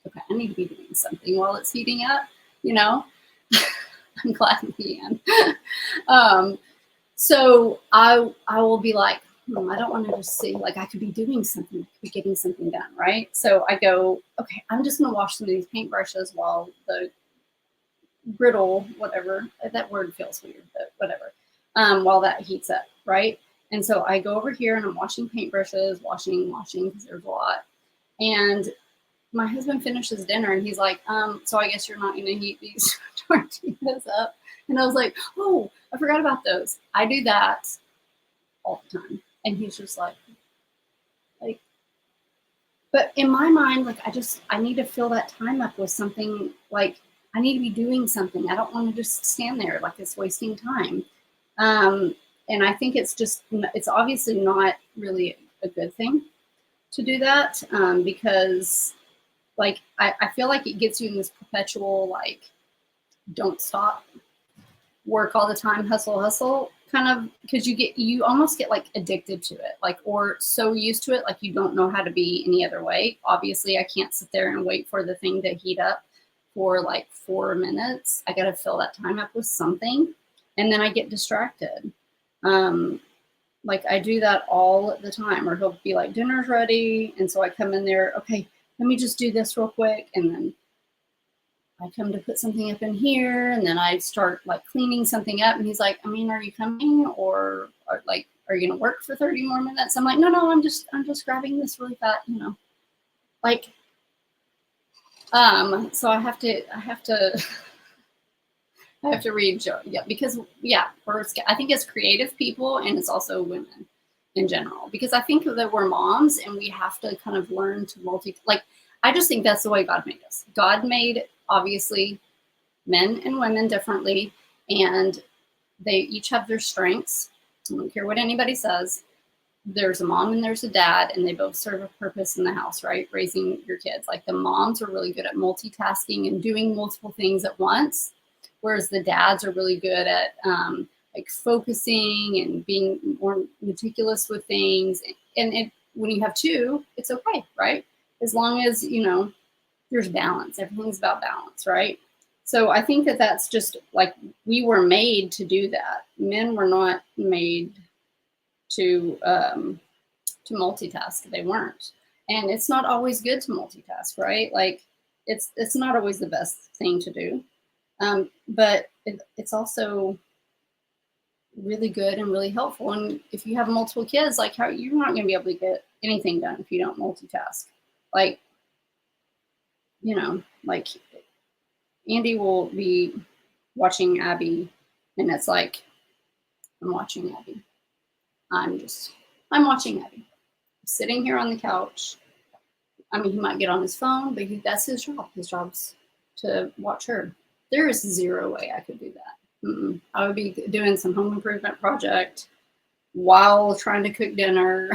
Okay, I need to be doing something while it's heating up, you know. I'm glad we can. So I will be like, I don't want to just see, like I could be doing something, I could be getting something done, right? So I go, okay, I'm just gonna wash some of these paintbrushes while the brittle, whatever, that word feels weird, but whatever, while that heats up, right? And so I go over here and I'm washing paintbrushes, washing, because there's a lot. And my husband finishes dinner and he's like, so I guess you're not gonna heat these tortillas up. And I was like, oh, I forgot about those. I do that all the time. And he's just like, but in my mind, like I need to fill that time up with something. Like I need to be doing something. I don't want to just stand there like it's wasting time. And I think it's obviously not really a good thing to do that, because like I feel like it gets you in this perpetual like don't stop, work all the time, hustle kind of, because you almost get like addicted to it, like, or so used to it, like you don't know how to be any other way. Obviously I can't sit there and wait for the thing to heat up for like 4 minutes. I got to fill that time up with something, and then I get distracted. Like I do that all the time, or he'll be like, dinner's ready, and so I come in there, okay, let me just do this real quick, and then I come to put something up in here, and then I start like cleaning something up, and he's like, I mean, are you coming, or like, are you gonna work for 30 more minutes? I'm like, no, I'm just grabbing this really fast, you know, like, so I have to I have to read, yeah, because yeah, first I think it's creative people, and it's also women in general, because I think that we're moms and we have to kind of learn to like, I just think that's the way God made us. God made obviously men and women differently, and they each have their strengths. I don't care what anybody says. There's a mom and there's a dad, and they both serve a purpose in the house, right? Raising your kids. Like the moms are really good at multitasking and doing multiple things at once, whereas the dads are really good at like focusing and being more meticulous with things. And when you have two, it's okay, right? As long as, you know, there's balance. Everything's about balance, right? So I think that that's just like, we were made to do that. Men were not made to multitask. They weren't. And it's not always good to multitask, right? Like it's not always the best thing to do. But it's also really good and really helpful. And if you have multiple kids, like how you're not going to be able to get anything done if you don't multitask. Like, you know, like Andy will be watching Abby, and it's like, I'm watching Abby. I'm watching Abby. I'm sitting here on the couch. I mean, he might get on his phone, but that's his job. His job's to watch her. There is zero way I could do that. I would be doing some home improvement project while trying to cook dinner,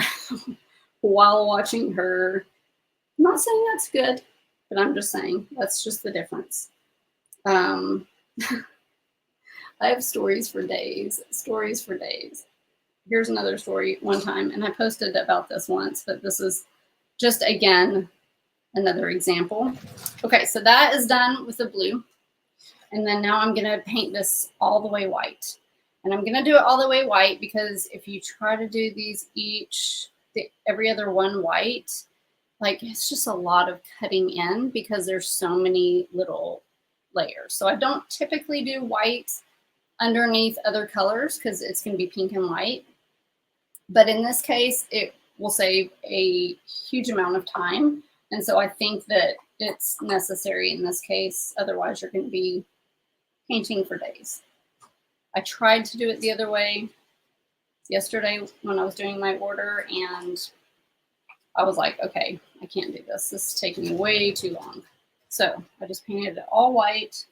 while watching her. I'm not saying that's good, but I'm just saying that's just the difference. I have stories for days. Here's another story one time, and I posted about this once, but this is just, again, another example. Okay, so that is done with the blue. And then now I'm going to paint this all the way white. And I'm going to do it all the way white because if you try to do these every other one white, like it's just a lot of cutting in because there's so many little layers. So I don't typically do white underneath other colors because it's going to be pink and white. But in this case, it will save a huge amount of time. And so I think that it's necessary in this case. Otherwise, you're going to be painting for days. I tried to do it the other way yesterday when I was doing my order, and I was like, okay, I can't do this. This is taking me way too long. So I just painted it all white.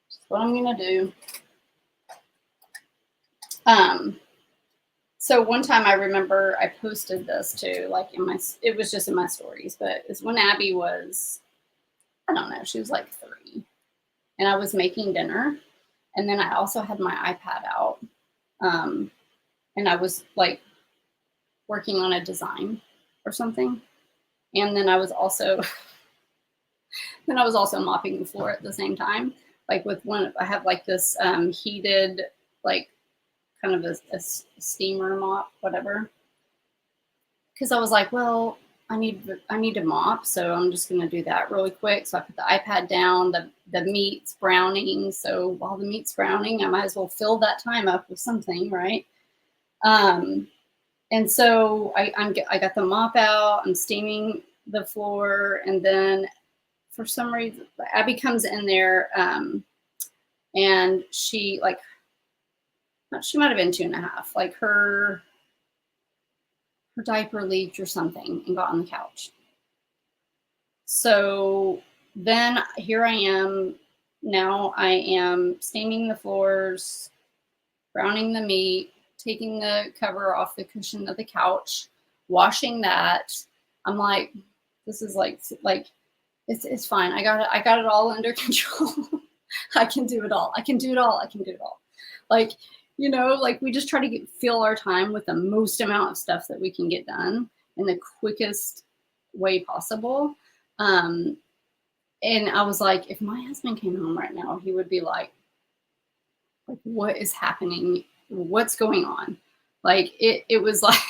That's what I'm going to do. So one time I remember I posted this too, like it was just in my stories, but it's when Abby was, I don't know, she was like 3, and I was making dinner. And then I also had my iPad out. And and I was like working on a design or something. And then I was also mopping the floor at the same time. Like with one, I have like this heated, like kind of a steamer mop, whatever. Because I was like, well, I need to mop, so I'm just gonna do that really quick. So I put the iPad down, the meat's browning. So while the meat's browning, I might as well fill that time up with something, right? And so I got the mop out, I'm steaming the floor, and then for some reason Abby comes in there, and she might have been 2.5, like her diaper leaked or something and got on the couch. So then here I am. Now I am steaming the floors, browning the meat, taking the cover off the cushion of the couch, washing that. I'm like, this is like it's fine. I got it all under control. I can do it all. I can do it all. I can do it all. Like, like we just try to fill our time with the most amount of stuff that we can get done in the quickest way possible. And I was like, if my husband came home right now, he would be like, what is happening? What's going on? Like it was like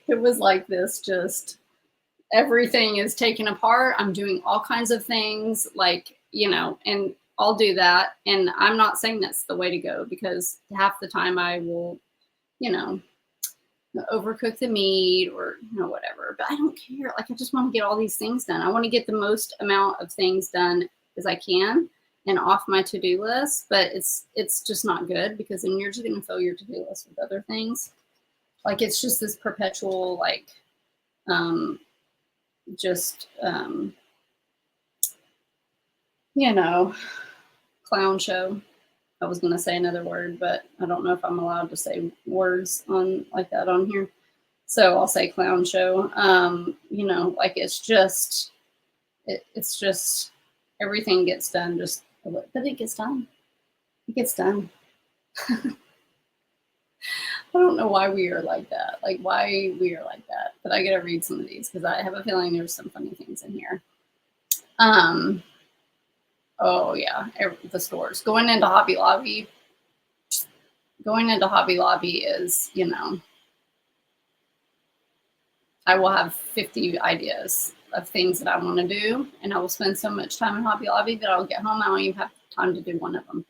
it was like this, just everything is taken apart. I'm doing all kinds of things, like, and I'll do that. And I'm not saying that's the way to go, because half the time I will, overcook the meat or, whatever, but I don't care. Like, I just want to get all these things done. I want to get the most amount of things done as I can and off my to-do list, but it's just not good, because then you're just going to fill your to-do list with other things. Like, it's just this perpetual, like, clown show. I was going to say another word, but I don't know if I'm allowed to say words like that on here. So I'll say clown show. Like, it's just everything gets done, but it gets done. It gets done. I don't know why we are like that. Like, why we are like that. But I got to read some of these, because I have a feeling there's some funny things in here. Oh yeah, the stores. Going into Hobby Lobby is, I will have 50 ideas of things that I want to do, and I will spend so much time in Hobby Lobby that I'll get home, I don't even have time to do one of them.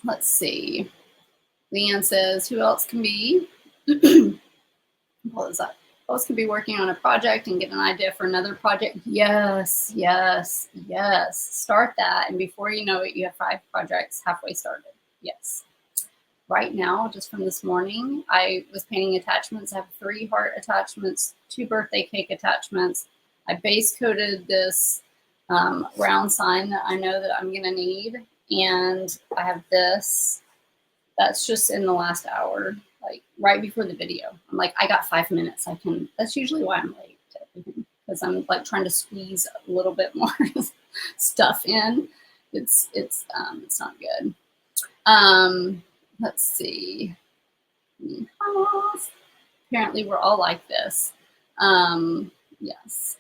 Let's see. Leanne says, who else can be? What is that? Who else can be working on a project and get an idea for another project? Yes, yes, yes. Start that, and before you know it, you have 5 projects halfway started. Yes. Right now, just from this morning, I was painting attachments. I have 3 heart attachments, 2 birthday cake attachments. I base coated this round sign that I know that I'm going to need. And I have this. That's just in the last hour, like right before the video. I'm like, I got 5 minutes. That's usually why I'm late to everything, because I'm like trying to squeeze a little bit more stuff in. It's not good. Let's see. Apparently we're all like this. Yes.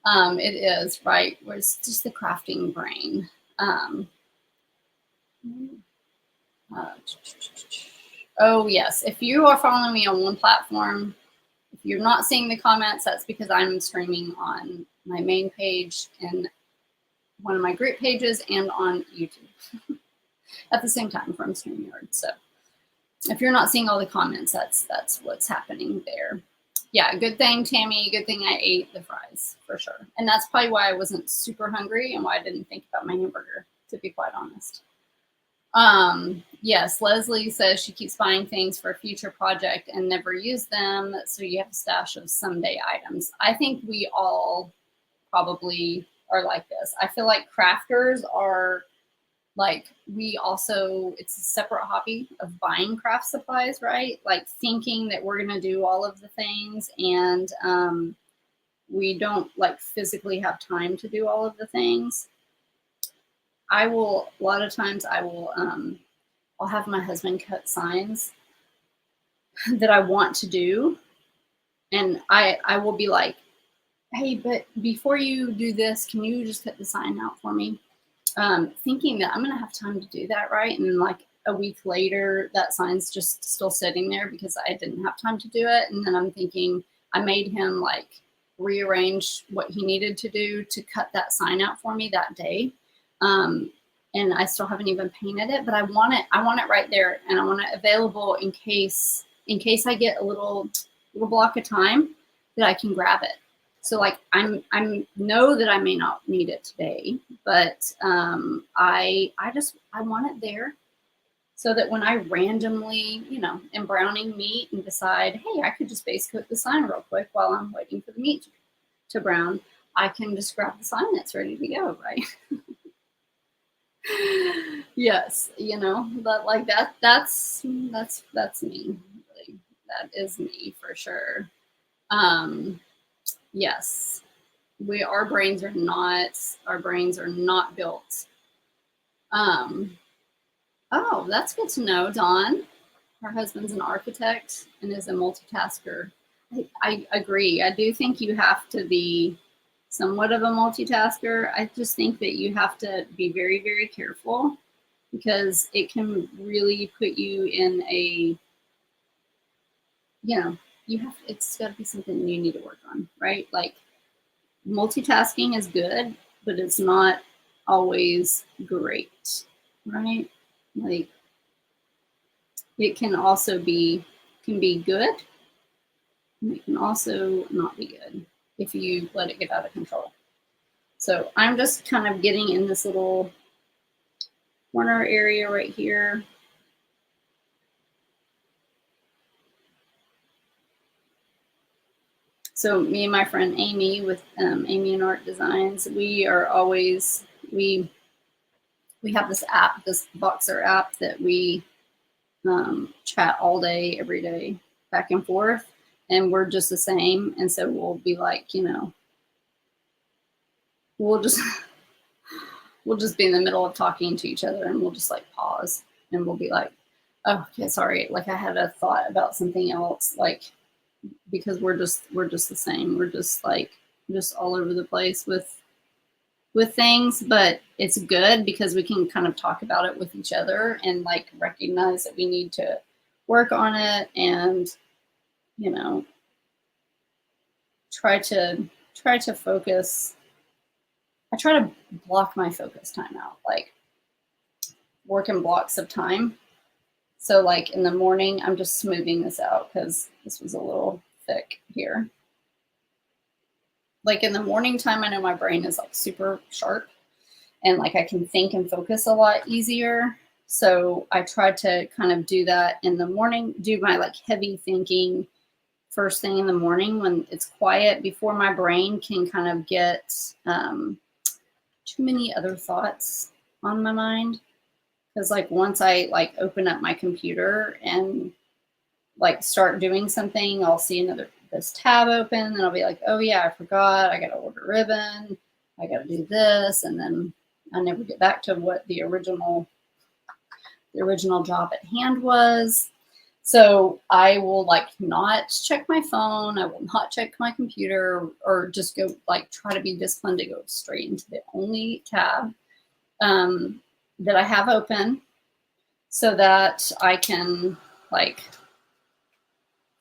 It is, right? Where it's just the crafting brain. Oh yes, if you are following me on one platform, if you're not seeing the comments, that's because I'm streaming on my main page and one of my group pages and on YouTube at the same time from StreamYard. So if you're not seeing all the comments, that's what's happening there. Yeah, good thing, Tammy. Good thing I ate the fries, for sure. And that's probably why I wasn't super hungry and why I didn't think about my hamburger, to be quite honest. Yes, Leslie says she keeps buying things for a future project and never use them, so you have a stash of someday items. I think we all probably are like this. I feel like crafters are like, it's a separate hobby of buying craft supplies, right? Like thinking that we're going to do all of the things, and we don't like physically have time to do all of the things. A lot of times I will I'll have my husband cut signs that I want to do. And I will be like, hey, but before you do this, can you just cut the sign out for me? Thinking that I'm going to have time to do that, right? And then like a week later, that sign's just still sitting there because I didn't have time to do it. And then I'm thinking I made him like rearrange what he needed to do to cut that sign out for me that day. And I still haven't even painted it, but I want it right there, and I want it available in case I get a little block of time that I can grab it. So like I'm know that I may not need it today, but I want it there so that when I randomly, am browning meat and decide, hey, I could just base coat the sign real quick while I'm waiting for the meat to brown, I can just grab the sign that's ready to go, right? Yes, but like that's me. Really. That is me for sure. Yes, our brains are not built. Oh, that's good to know, Dawn. Her husband's an architect and is a multitasker. I agree. I do think you have to be somewhat of a multitasker. I just think that you have to be very, very careful because it can really put you in a, it's got to be something you need to work on, right? Like multitasking is good, but it's not always great, right? Like it can also be good, and it can also not be good if you let it get out of control. So I'm just kind of getting in this little corner area right here. So me and my friend Amy with Amy and Art Designs, we are always, we have this app, this Boxer app that we chat all day, every day, back and forth. And we're just the same. And so we'll be like, we'll just be in the middle of talking to each other and we'll just like pause and we'll be like, oh, okay, sorry. Like I had a thought about something else, like, because we're just the same. We're just like, just all over the place with things, but it's good because we can kind of talk about it with each other and like recognize that we need to work on it and, try to focus. I try to block my focus time out, like work in blocks of time. So like in the morning, I'm just smoothing this out because this was a little thick here. Like in the morning time, I know my brain is like super sharp and like I can think and focus a lot easier. So I try to kind of do that in the morning, do my like heavy thinking first thing in the morning when it's quiet before my brain can kind of get too many other thoughts on my mind. Because like once I like open up my computer and like start doing something, I'll see this tab open and I'll be like, oh yeah, I forgot. I got to order ribbon. I got to do this. And then I never get back to what the original job at hand was. So I will like not check my phone. I will not check my computer or just go like try to be disciplined to go straight into the only tab that I have open so that I can like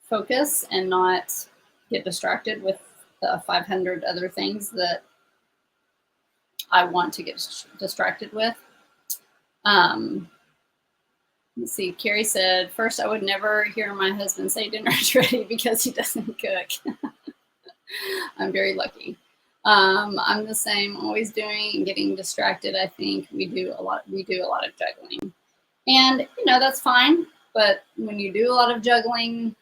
focus and not get distracted with the 500 other things that I want to get distracted with. Let's see, Carrie said, first, I would never hear my husband say dinner's ready because he doesn't cook. I'm very lucky. I'm the same, always doing and getting distracted. I think we do a lot of juggling. And, that's fine. But when you do a lot of juggling,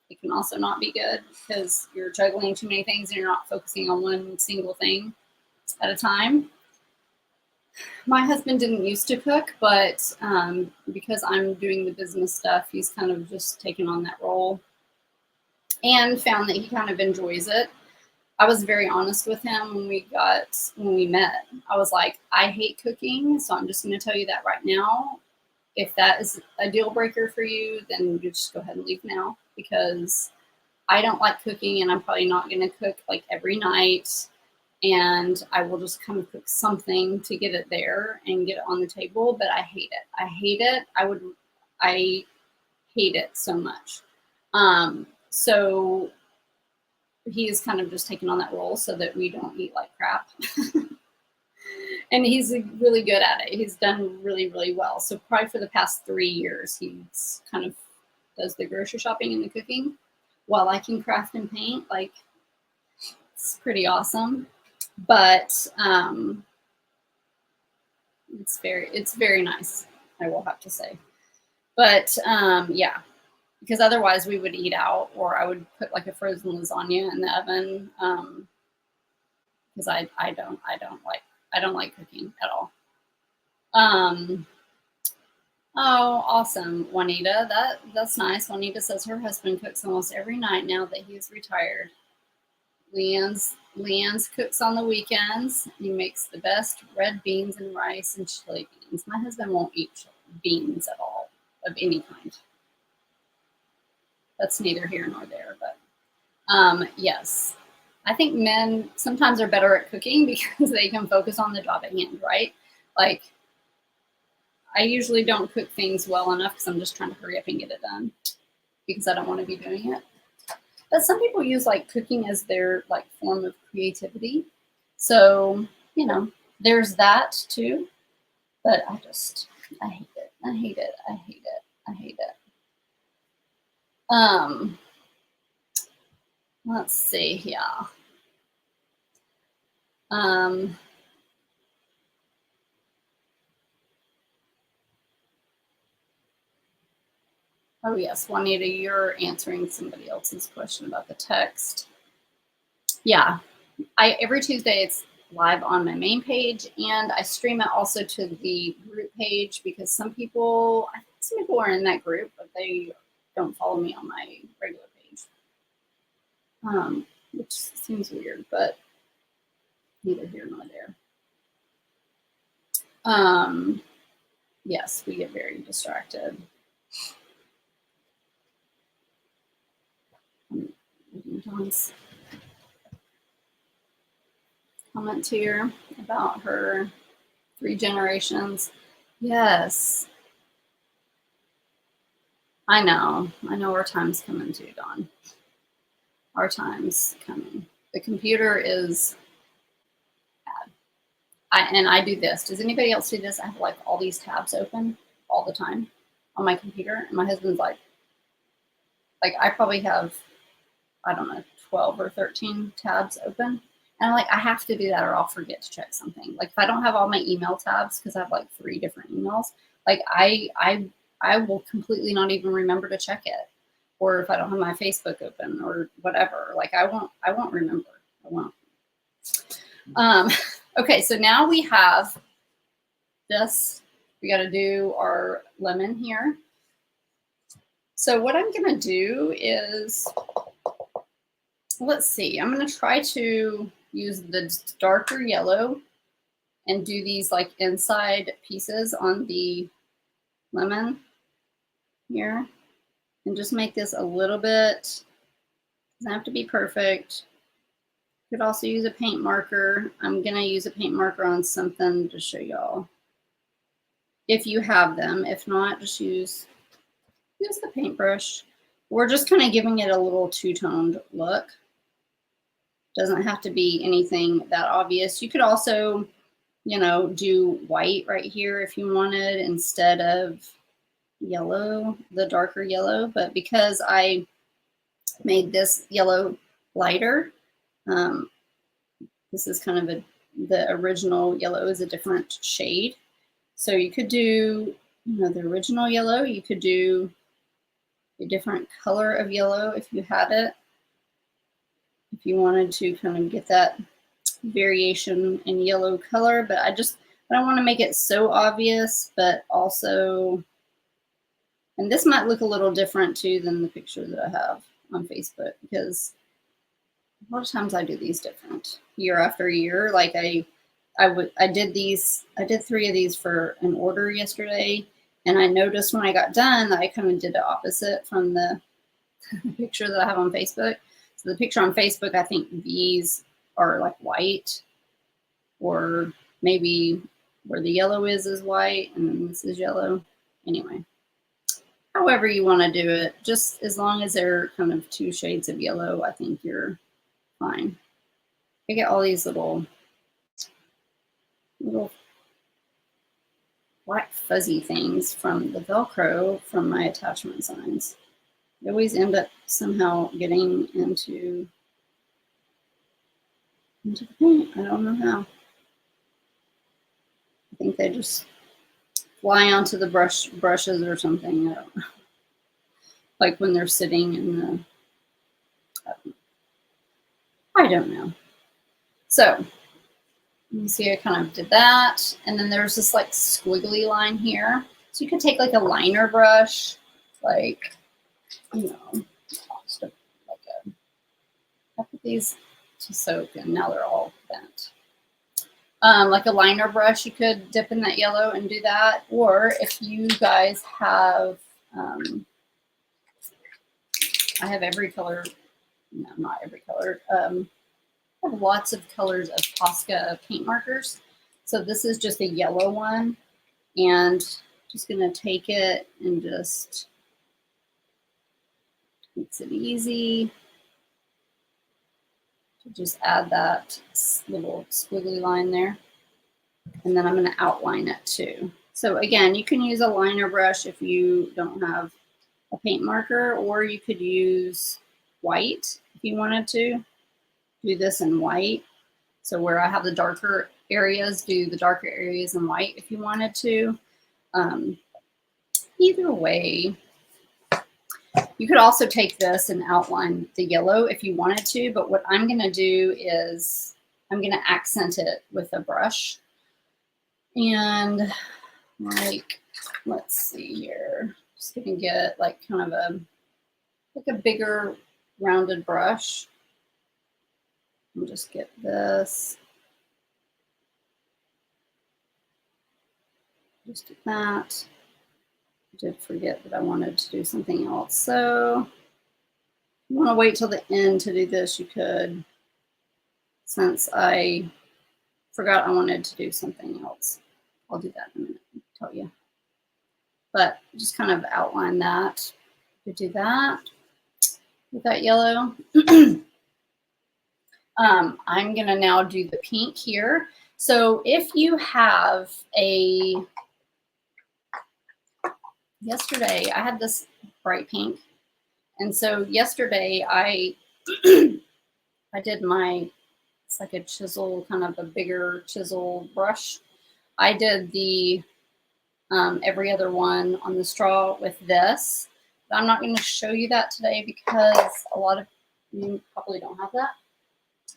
it can also not be good because you're juggling too many things and you're not focusing on one single thing at a time. My husband didn't used to cook, but because I'm doing the business stuff, he's kind of just taken on that role and found that he kind of enjoys it. I was very honest with him when we met. I was like, I hate cooking, so I'm just going to tell you that right now. if that is a deal breaker for you, then you just go ahead and leave now, because I don't like cooking, and I'm probably not going to cook like every night. And I will just kind of cook something to get it there and get it on the table. But I hate it. I hate it. I hate it so much. So he's kind of just taken on that role so that we don't eat like crap. And he's really good at it. He's done really, really well. So probably for the past 3 years, he's kind of does the grocery shopping and the cooking while I can craft and paint. Like, it's pretty awesome. But it's very nice, I will have to say. But yeah, because otherwise we would eat out, or I would put like a frozen lasagna in the oven, because I don't like cooking at all. Oh, awesome, Juanita. That's nice. Juanita says her husband cooks almost every night now that he's retired. Leanne's cooks on the weekends. He makes the best red beans and rice and chili beans. My husband won't eat beans at all, of any kind. That's neither here nor there, but yes. I think men sometimes are better at cooking because they can focus on the job at hand, right? Like, I usually don't cook things well enough because I'm just trying to hurry up and get it done because I don't want to be doing it. But some people use like cooking as their like form of creativity. So, you know, there's that too. But I hate it. I hate it. I hate it. I hate it. Let's see here. Oh yes, Juanita, you're answering somebody else's question about the text. Yeah, every Tuesday it's live on my main page, and I stream it also to the group page because I think some people are in that group, but they don't follow me on my regular page, which seems weird, but neither here nor there. Yes, we get very distracted. Dawn's comment here about her 3 generations. Yes. I know our time's coming too, Dawn. Our time's coming. The computer is bad. I do this. Does anybody else do this? I have like all these tabs open all the time on my computer, and my husband's like I probably have, I don't know, 12 or 13 tabs open. And I'm like, I have to do that or I'll forget to check something. Like if I don't have all my email tabs, because I have like 3 different emails, like I will completely not even remember to check it. Or if I don't have my Facebook open or whatever, like I won't remember. I won't. Okay, so now we have this. We got to do our lemon here. So what I'm going to do is, let's see, I'm going to try to use the darker yellow and do these like inside pieces on the lemon here, and just make this a little bit, doesn't have to be perfect. You could also use a paint marker. I'm going to use a paint marker on something to show y'all if you have them. If not, just use the paintbrush. We're just kind of giving it a little two-toned look. Doesn't have to be anything that obvious. You could also, you know, do white right here if you wanted instead of yellow, the darker yellow. But because I made this yellow lighter, this is kind of the original yellow is a different shade. So you could do, you know, the original yellow. You could do a different color of yellow if you had it. If you wanted to kind of get that variation in yellow color, but I don't want to make it so obvious, but also, and this might look a little different too than the picture that I have on Facebook, because a lot of times I do these different year after year. Like I did 3 of these for an order yesterday, And I noticed when I got done that I kind of did the opposite from the picture that I have on Facebook. So the picture on Facebook, I think these are like white, or maybe where the yellow is white and then this is yellow. Anyway, however you want to do it, just as long as they're kind of 2 shades of yellow, I think you're fine. I get all these little black fuzzy things from the Velcro from my attachment signs. They always end up somehow getting into the paint. I don't know how. I think they just fly onto the brushes or something. I don't know. Like when they're sitting in the, I don't know. So you see I kind of did that. And then there's this like squiggly line here. So you could take like a liner brush, like, you know, just like I put these to soak and now they're all bent. Like a liner brush, you could dip in that yellow and do that. Or if you guys have, I have every color, no, not every color. I have lots of colors of Posca paint markers. So this is just a yellow one, and just gonna take it and just makes it easy to just add that little squiggly line there. And then I'm gonna outline it too. So again, you can use a liner brush if you don't have a paint marker, or you could use white if you wanted to. Do this in white. So where I have the darker areas, do the darker areas in white if you wanted to. Either way, you could also take this and outline the yellow if you wanted to, but what I'm gonna do is I'm gonna accent it with a brush. And like, let's see here, just gonna get like kind of a bigger rounded brush. And just get this. Just do that. I did forget that I wanted to do something else. So if you want to wait till the end to do this, you could, since I forgot I wanted to do something else. I'll do that in a minute, I'll tell you. But just kind of outline that. You do that with that yellow. I'm gonna now do the pink here. So if you have a, yesterday I had this bright pink, and so yesterday I I did my, it's like a chisel, kind of a bigger chisel brush. I did the every other one on the straw with this, but I'm not going to show you that today because a lot of you probably don't have that,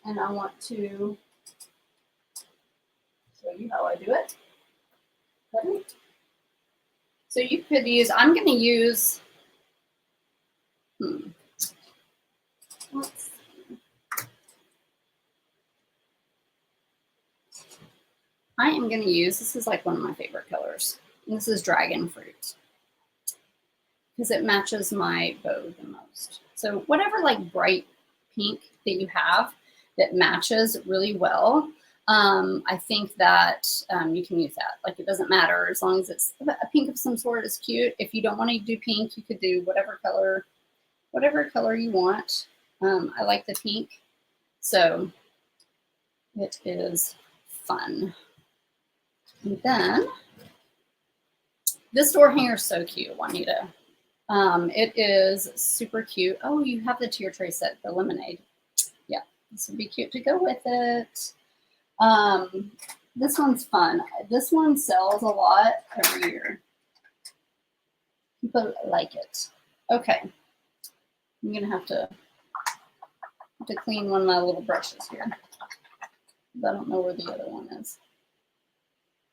and I want to show you how I do it. So you could use, I'm going to use, let's see. I am going to use, this is like one of my favorite colors, and this is Dragon Fruit, because it matches my bow the most. So whatever like bright pink that you have that matches really well, I think that you can use that. Like, it doesn't matter, as long as it's a pink of some sort is cute. If you don't want to do pink, you could do whatever color you want. I like the pink, so it is fun. And then this door hanger is so cute, Juanita. It is super cute. Oh, you have the tier tray set, the lemonade. Yeah, this would be cute to go with it. This one's fun. This one sells a lot every year. People like it. Okay, I'm gonna have to clean one of my little brushes here. I don't know where the other one is.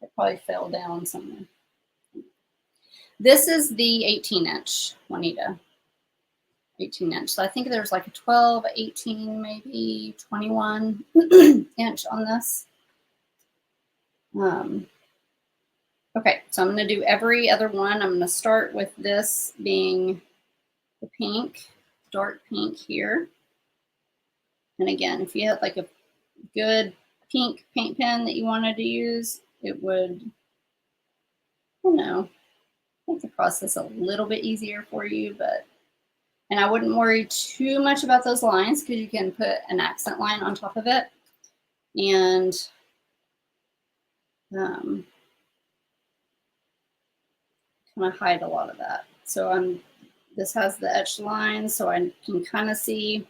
It probably fell down somewhere. This is the 18-inch, Juanita. 18-inch. So I think there's like a 12, 18, maybe 21 inch on this. Okay, so I'm going to do every other one. I'm going to start with this being the pink, dark pink here. And again, if you had like a good pink paint pen that you wanted to use, it would, you know, make the process a little bit easier for you, but, and I wouldn't worry too much about those lines because you can put an accent line on top of it and kind of hide a lot of that. So this has the etched lines, so I can kind of see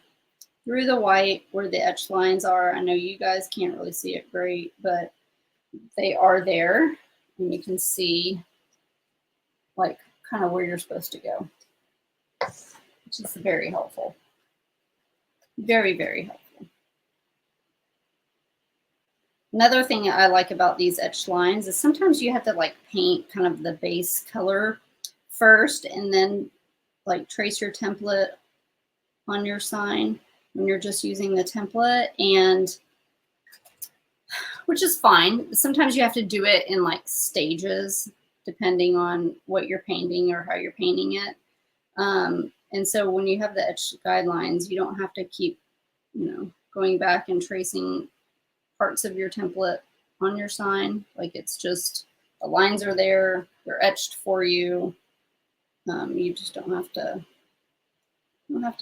through the white where the etched lines are. I know you guys can't really see it great, but they are there, and you can see like kind of where you're supposed to go, which is very helpful. Very, very helpful. Another thing I like about these etched lines is sometimes you have to like paint kind of the base color first and then like trace your template on your sign when you're just using the template, and which is fine. Sometimes you have to do it in like stages depending on what you're painting or how you're painting it. And so when you have the etched guidelines, you don't have to keep, going back and tracing parts of your template on your sign. Like it's just the lines are there, they're etched for you. You just don't have to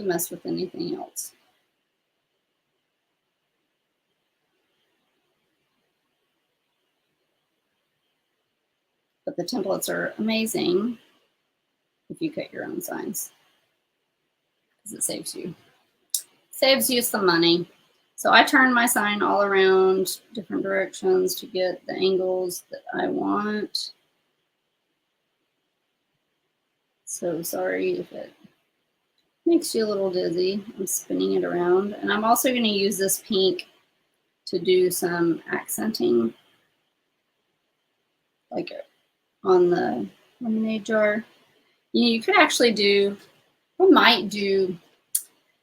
mess with anything else. But the templates are amazing if you cut your own signs, because it saves you some money. So I turn my sign all around different directions to get the angles that I want. So sorry if it makes you a little dizzy. I'm spinning it around. And I'm also going to use this pink to do some accenting, like on the lemonade jar. You could actually do, I might do,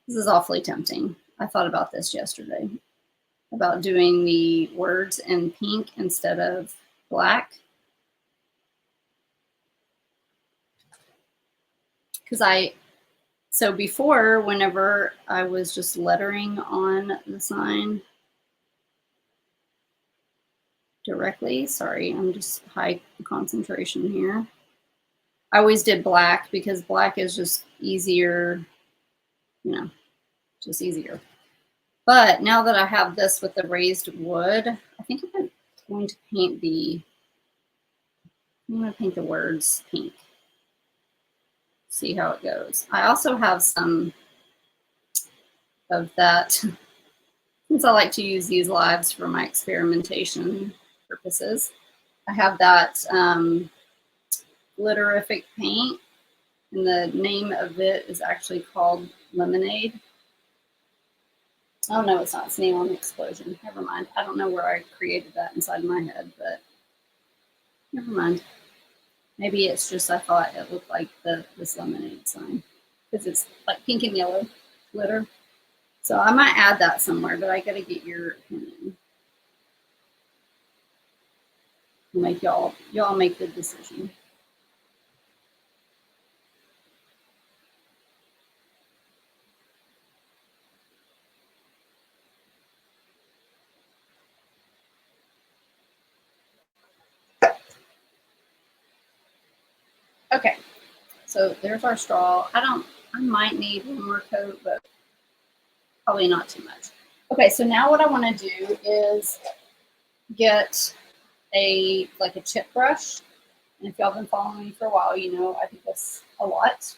this is awfully tempting. I thought about this yesterday, about doing the words in pink instead of black. So before, whenever I was just lettering on the sign directly, sorry, I'm just high concentration here. I always did black because black is just easier, just easier. But now that I have this with the raised wood, I think I'm going to paint I'm going to paint the words pink. See how it goes. I also have some of that, since I like to use these lives for my experimentation purposes. I have that Glitterific paint, and the name of it is actually called Lemonade. Oh no, it's not. It's Name on the Explosion. Never mind. I don't know where I created that inside my head, but never mind. Maybe it's just I thought it looked like this lemonade sign because it's like pink and yellow glitter. So I might add that somewhere, but I got to get your opinion. Make y'all make the decision. Okay, so there's our straw. I might need one more coat, but probably not too much. Okay, so now what I want to do is get a chip brush. And if y'all been following me for a while, you know I do this a lot.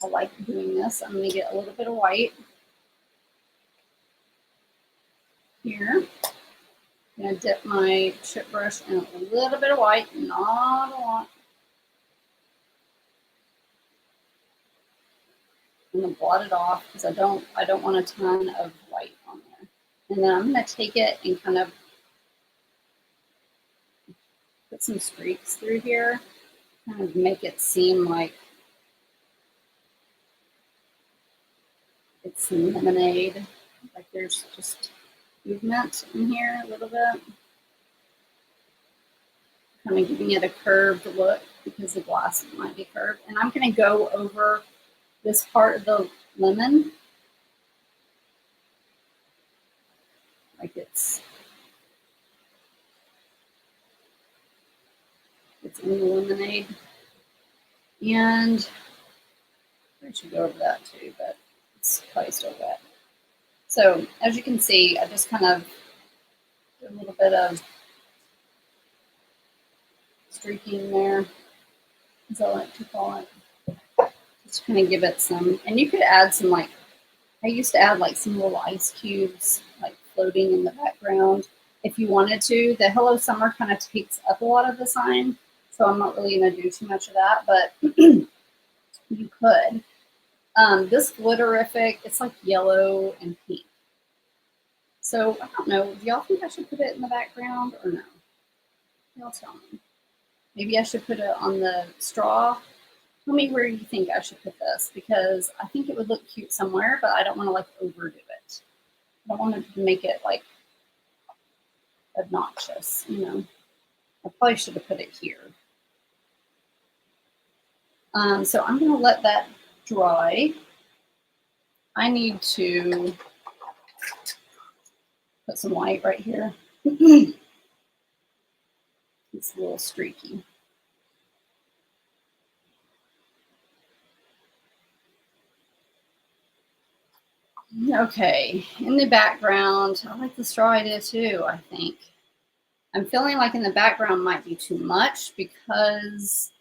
I like doing this. I'm going to get a little bit of white here. I'm going to dip my chip brush in a little bit of white, not a lot. I'm going to blot it off because I don't want a ton of white on there. And then I'm going to take it and kind of put some streaks through here, kind of make it seem like it's lemonade, like there's just movement in here a little bit. kind of giving it a curved look because the glass might be curved. And I'm going to go over this part of the lemon like it's in the lemonade. And I should go over that too, but it's probably still wet. So as you can see, I just kind of do a little bit of streaking there, as I like to call it. Just kind of give it some, and you could add some, like, I used to add like some little ice cubes, like floating in the background if you wanted to. The Hello Summer kind of takes up a lot of the sign, so I'm not really going to do too much of that, but you could. This Glitterific, it's like yellow and pink. So I don't know, do y'all think I should put it in the background or no? Y'all tell me. Maybe I should put it on the straw. Tell me where you think I should put this, because I think it would look cute somewhere, but I don't want to like overdo it. I don't want to make it like obnoxious, you know. I probably should have put it here. So I'm going to let that dry. I need to put some white right here. It's a little streaky. Okay, in the background, I like the straw idea too, I think. I'm feeling like in the background might be too much because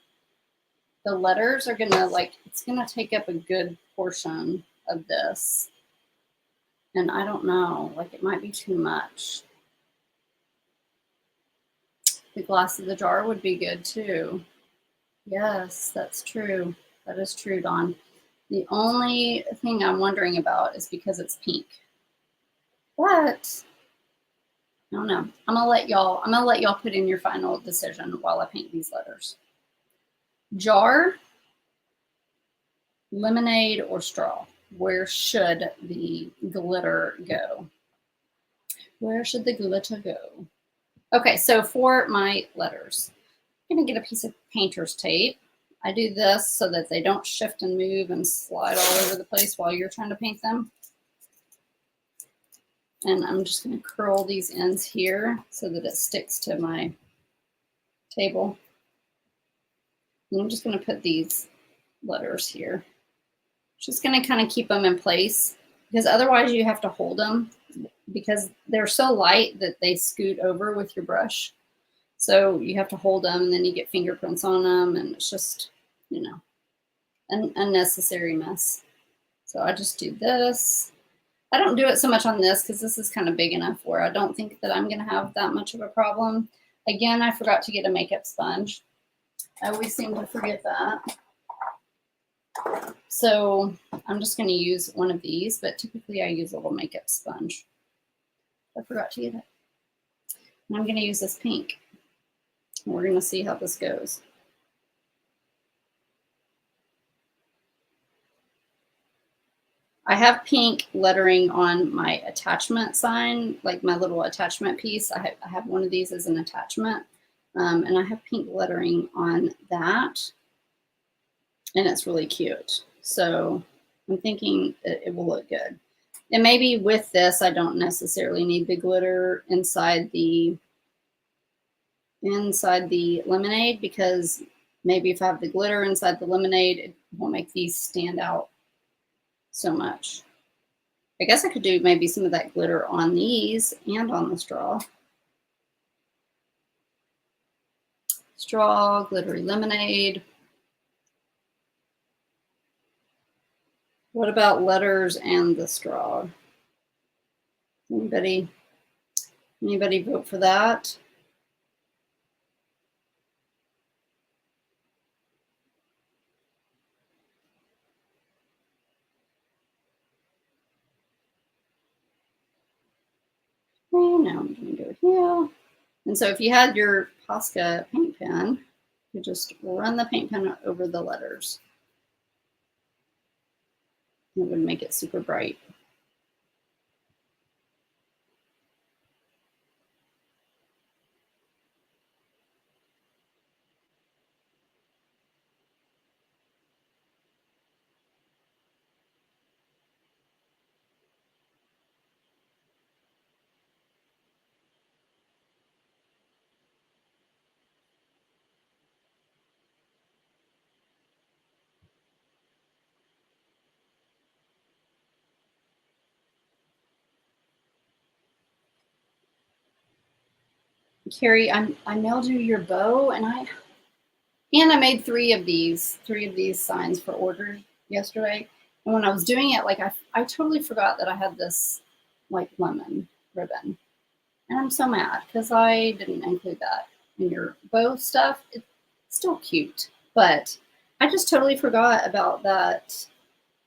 the letters are gonna, like, it's gonna take up a good portion of this. And I don't know, like it might be too much. The glass of the jar would be good too. Yes, that's true. That is true, Dawn. The only thing I'm wondering about is because it's pink. But I don't know. I'm gonna let y'all put in your final decision while I paint these letters. Jar, lemonade, or straw? Where should the glitter go? Where should the glitter go? Okay, so for my letters, I'm gonna get a piece of painter's tape. I do this so that they don't shift and move and slide all over the place while you're trying to paint them. And I'm just going to curl these ends here so that it sticks to my table. And I'm just going to put these letters here. Just going to kind of keep them in place because otherwise you have to hold them because they're so light that they scoot over with your brush. So you have to hold them and then you get fingerprints on them and it's just, you know, an unnecessary mess. So I just do this. I don't do it so much on this because this is kind of big enough where I don't think that I'm going to have that much of a problem. Again, I forgot to get a makeup sponge. I always seem to forget that. So I'm just going to use one of these, but typically I use a little makeup sponge. I forgot to get it. And I'm going to use this pink. And we're going to see how this goes. I have pink lettering on my attachment sign, like my little attachment piece. I have one of these as an attachment, and I have pink lettering on that, and it's really cute. So I'm thinking it will look good. And maybe with this, I don't necessarily need the glitter inside the lemonade because maybe if I have the glitter inside the lemonade, it won't make these stand out so much. I guess I could do maybe some of that glitter on these and on the straw. Straw, glittery lemonade. What about letters and the straw? Anybody vote for that? Okay, now I'm going to go here. And so if you had your Posca paint pen, you just run the paint pen over the letters. It would make it super bright. Carrie, I mailed you your bow, and I made three of these signs for order yesterday. And when I was doing it, like I totally forgot that I had this like lemon ribbon. And I'm so mad because I didn't include that in your bow stuff. It's still cute, but I just totally forgot about that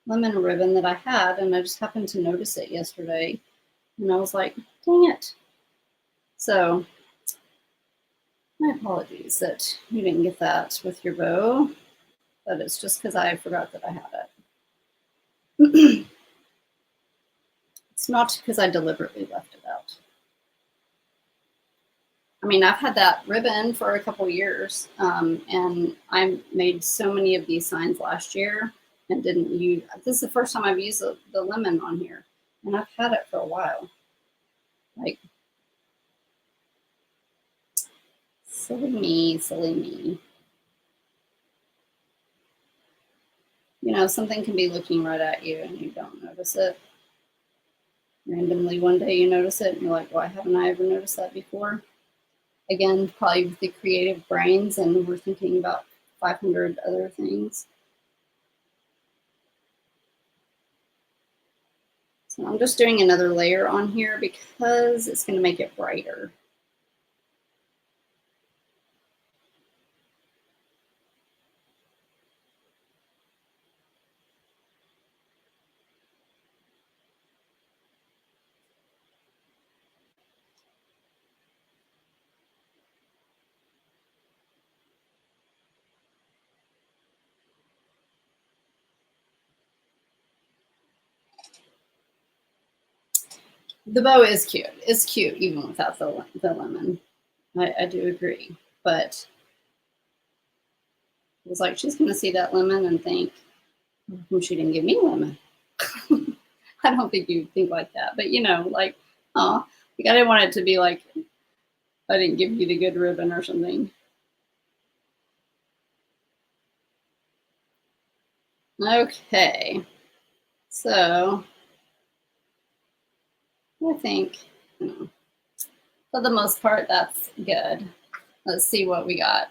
lemon ribbon that I had, and I just happened to notice it yesterday. And I was like, dang it. So my apologies that you didn't get that with your bow, but it's just because I forgot that I had it. It's not because I deliberately left it out. I mean, I've had that ribbon for a couple years, and I made so many of these signs last year and didn't use. This is the first time I've used the lemon on here, and I've had it for a while. Like, silly me, silly me. You know, something can be looking right at you and you don't notice it. Randomly one day you notice it and you're like, why haven't I ever noticed that before? Again, probably with the creative brains, and we're thinking about 500 other things. So I'm just doing another layer on here because it's going to make it brighter. The bow is cute. It's cute even without the lemon. I do agree. But it was like, she's going to see that lemon and think, well, she didn't give me lemon. I don't think you think like that. But, you know, like, oh, like I didn't want it to be like, I didn't give you the good ribbon or something. Okay. So I think, you know, for the most part, that's good. Let's see what we got.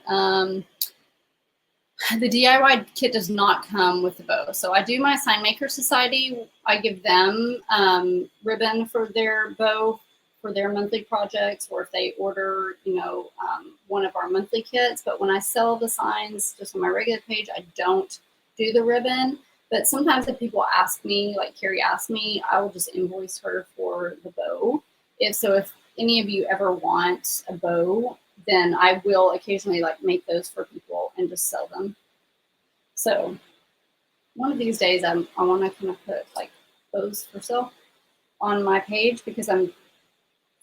The DIY kit does not come with the bow. So I do my Signmaker Society. I give them ribbon for their bow for their monthly projects, or if they order, you know, one of our monthly kits. But when I sell the signs just on my regular page, I don't do the ribbon. But sometimes if people ask me, like Carrie asked me, I will just invoice her for the bow. If any of you ever want a bow, then I will occasionally like make those for people and just sell them. So one of these days I want to kind of put like bows for sale on my page, because I'm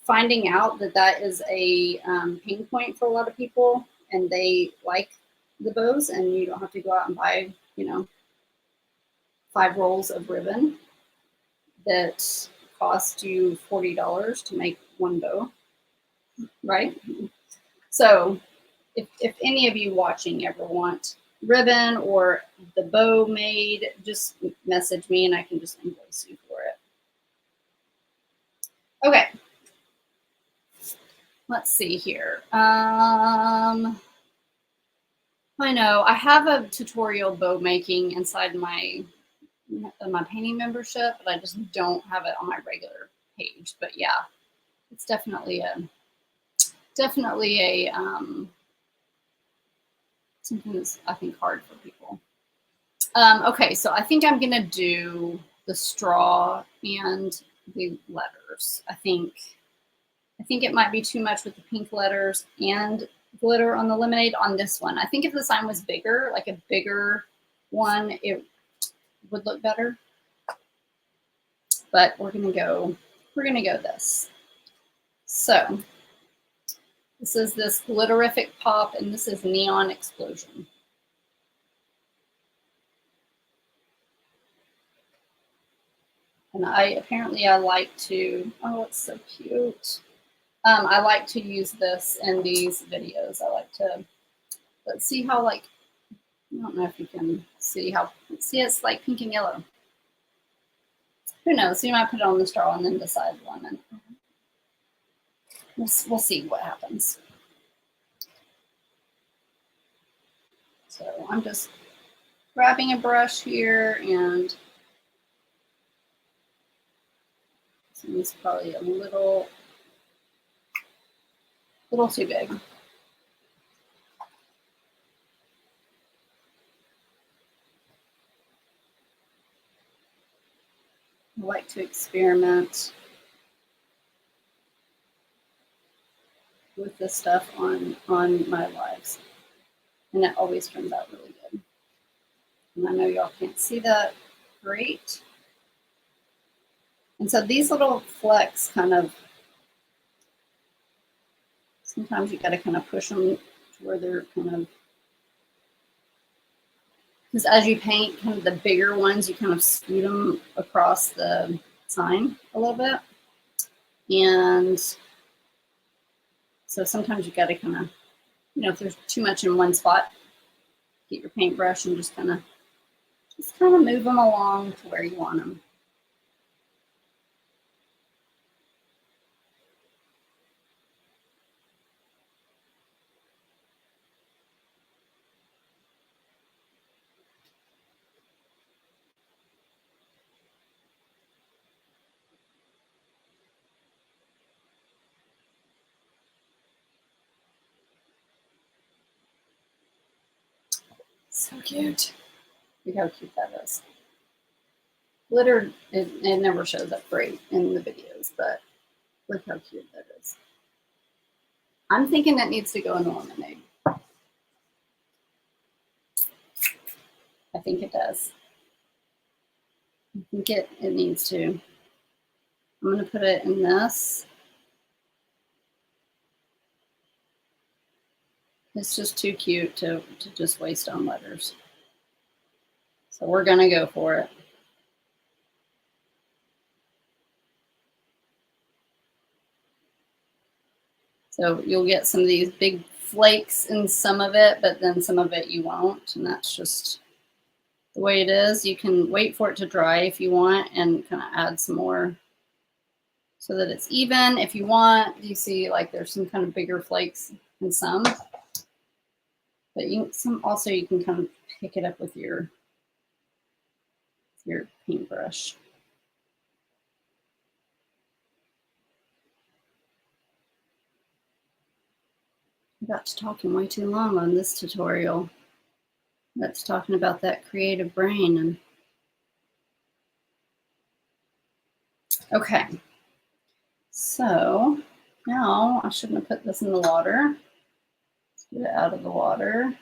finding out that that is a pain point for a lot of people, and they like the bows, and you don't have to go out and buy, you know, 5 rolls of ribbon that cost you $40 to make one bow, right? So if any of you watching ever want ribbon or the bow made, just message me and I can just invoice you for it. Okay. Let's see here. I know I have a tutorial bow making inside my painting membership, but I just don't have it on my regular page. But yeah, it's definitely a something that's, I think, hard for people. Okay, so I think I'm gonna do the straw and the letters. I think it might be too much with the pink letters and glitter on the lemonade on this one. I think if the sign was bigger, like a bigger one, it would look better. But we're gonna go this. So this is this Glitterific Pop, and this is Neon Explosion. And I like to, oh, it's so cute. I like to use this in these videos. I like to, let's see how, like, I don't know if you can see how, see it's like pink and yellow. Who knows? You might put it on the straw and then decide lemon. we'll see what happens. So I'm just grabbing a brush here, and this one's probably a little too big. I like to experiment with this stuff on my lives, and it always turns out really good. And I know y'all can't see that great. And so these little flecks kind of, sometimes you got to kind of push them to where they're kind of, because as you paint kind of the bigger ones, you kind of scoot them across the sign a little bit. And so sometimes you got to kind of, you know, if there's too much in one spot, get your paintbrush and just kind of move them along to where you want them. So cute. Look how cute that is. Glitter, it never shows up great in the videos, but look how cute that is. I'm thinking it needs to go in the lemonade. I think it does. I think it needs to. I'm going to put it in this. It's just too cute to just waste on letters. So we're going to go for it. So you'll get some of these big flakes in some of it, but then some of it you won't. And that's just the way it is. You can wait for it to dry if you want and kind of add some more so that it's even. If you want, you see like there's some kind of bigger flakes in some. But you can kind of pick it up with your paintbrush. I got to talking way too long on this tutorial. That's talking about that creative brain. And okay, so now I shouldn't have put this in the water. Let's get it out of the water.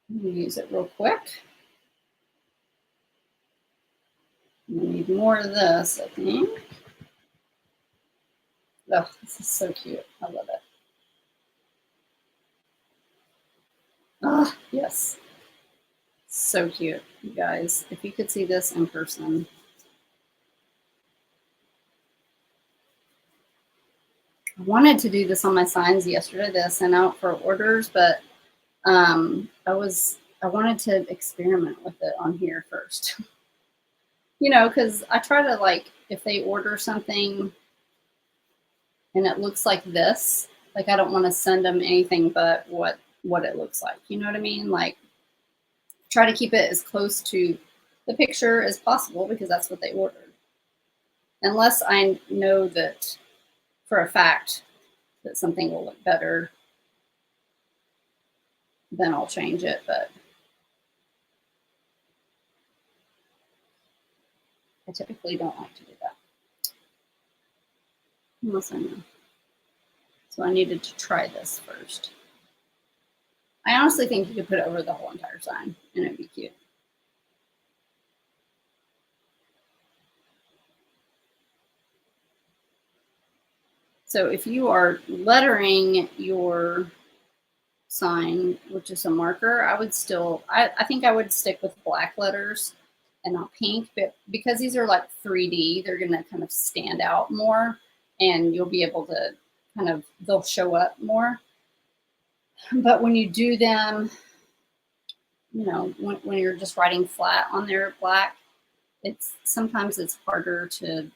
I'm gonna use it real quick. I need more of this, I think. Oh, this is so cute. I love it. Ah, yes. So cute, you guys. If you could see this in person. I wanted to do this on my signs yesterday that I sent out for orders, but I wanted to experiment with it on here first. You know, because I try to, like, if they order something and it looks like this, like I don't want to send them anything but what it looks like. You know what I mean? Like, try to keep it as close to the picture as possible because that's what they ordered. Unless I know that for a fact that something will look better, then I'll change it. But I typically don't like to do that. Unless I know. So I needed to try this first. I honestly think you could put it over the whole entire sign and it'd be cute. So if you are lettering your sign, which is a marker, I would still, I think I would stick with black letters and not pink, but because these are like 3D, they're going to kind of stand out more and you'll be able to kind of, they'll show up more. But when you do them, you know, when you're just writing flat on there black, sometimes it's harder to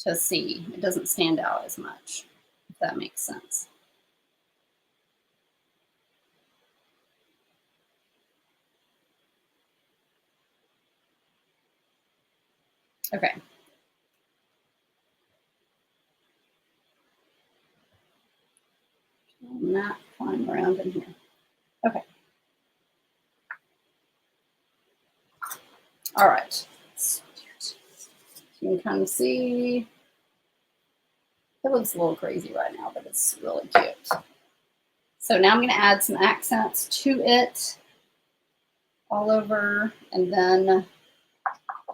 to see. It doesn't stand out as much, if that makes sense. Okay. I'm not flying around in here. Okay. All right. You can kind of see. It looks a little crazy right now, but it's really cute. So now I'm going to add some accents to it all over, and then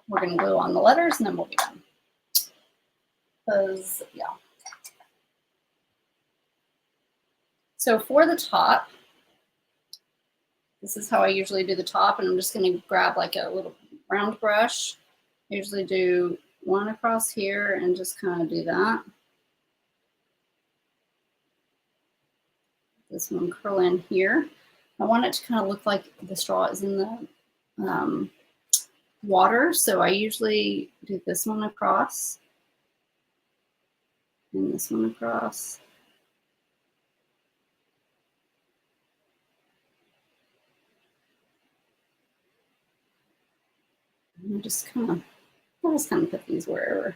we're going to glue on the letters, and then we'll be done. Because, yeah. So for the top, this is how I usually do the top, and I'm just going to grab like a little round brush. I usually do one across here and just kind of do that. This one curl in here. I want it to kind of look like the straw is in the water, so I usually do this one across and this one across. And I just kind of put these wherever.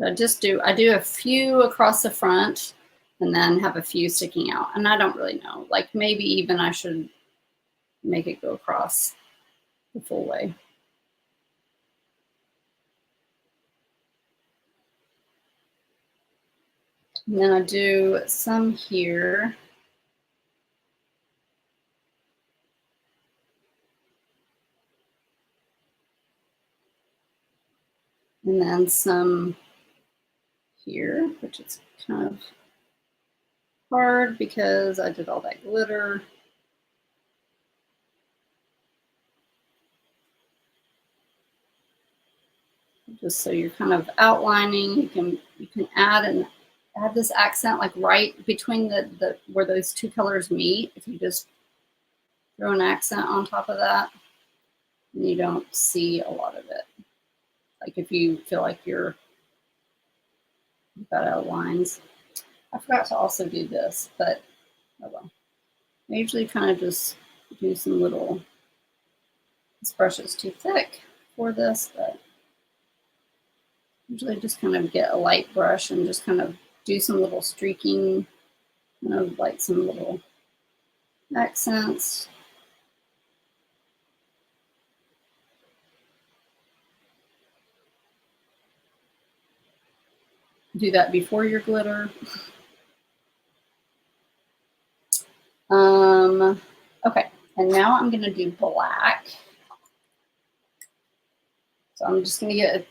I do a few across the front and then have a few sticking out. And I don't really know, like maybe even I should make it go across the full way. And then I do some here. And then some here, which is kind of hard because I did all that glitter. Just so you're kind of outlining, you can add this accent like right between the where those two colors meet. If you just throw an accent on top of that, and you don't see a lot of it. Like if you feel like you've got out lines. I forgot to also do this, but oh well. I usually kind of just do some little, this brush is too thick for this, but usually just kind of get a light brush and just kind of do some little streaking, kind of like some little accents. Do that before your glitter. Okay, and now I'm going to do black. So I'm just going to get a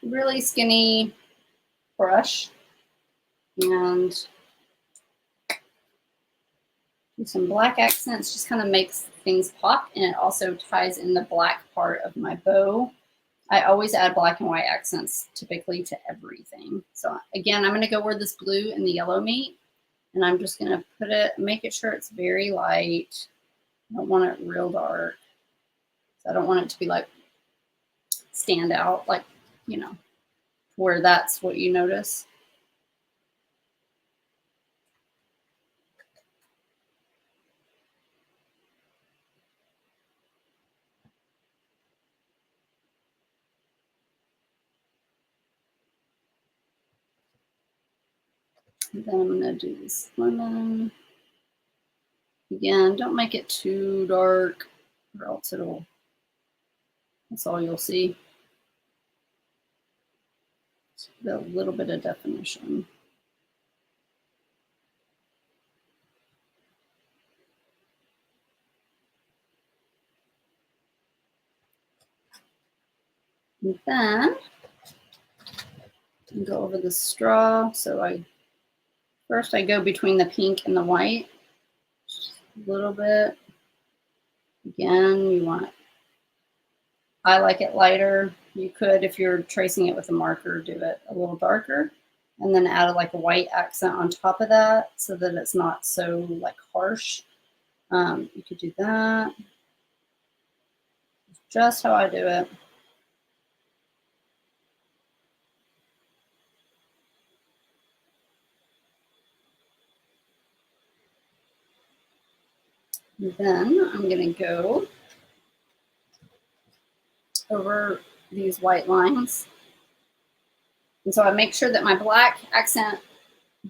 really skinny brush and do some black accents. Just kind of makes things pop, and it also ties in the black part of my bow. I always add black and white accents typically to everything. So again, I'm going to go where this blue and the yellow meet, and I'm just going to put it, make it sure it's very light. I don't want it real dark. So I don't want it to be like stand out, like, you know, where that's what you notice. And then I'm going to do this lemon. Again, don't make it too dark or else that's all you'll see. Just a little bit of definition. And then go over the straw. So first I go between the pink and the white, just a little bit. Again, I like it lighter. You could, if you're tracing it with a marker, do it a little darker, and then add like a white accent on top of that so that it's not so like harsh. You could do that. Just how I do it. And then I'm going to go over these white lines. And so I make sure that my black accent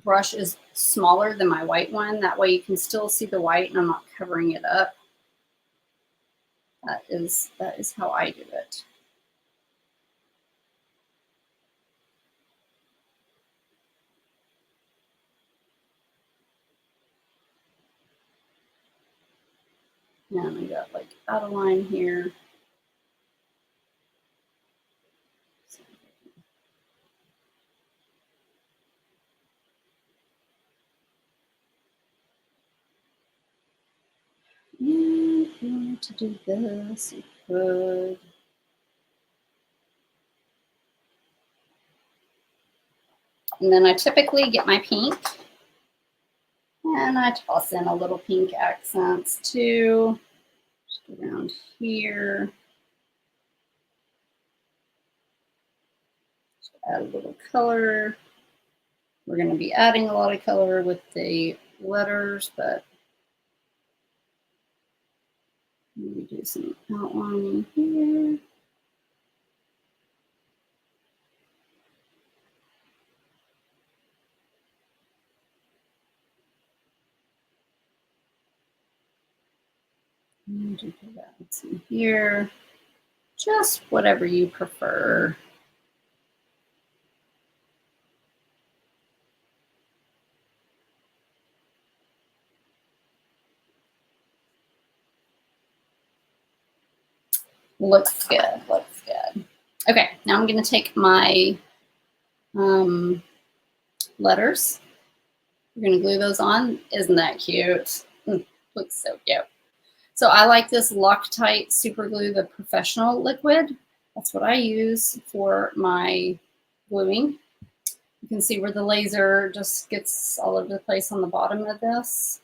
brush is smaller than my white one. That way you can still see the white and I'm not covering it up. That is how I do it. And I got like out of line here. And if you wanted to do this, you could. And then I typically get my pink and I toss in a little pink accents too, just around here. Just add a little color. We're going to be adding a lot of color with the letters, but maybe do some outlining here. Do that some here. Just whatever you prefer. Looks good, looks good. Okay, now I'm going to take my letters. We're going to glue those on. Isn't that cute? Looks so cute. So I like this Loctite super glue, the professional liquid. That's what I use for my gluing. You can see where the laser just gets all over the place on the bottom of this.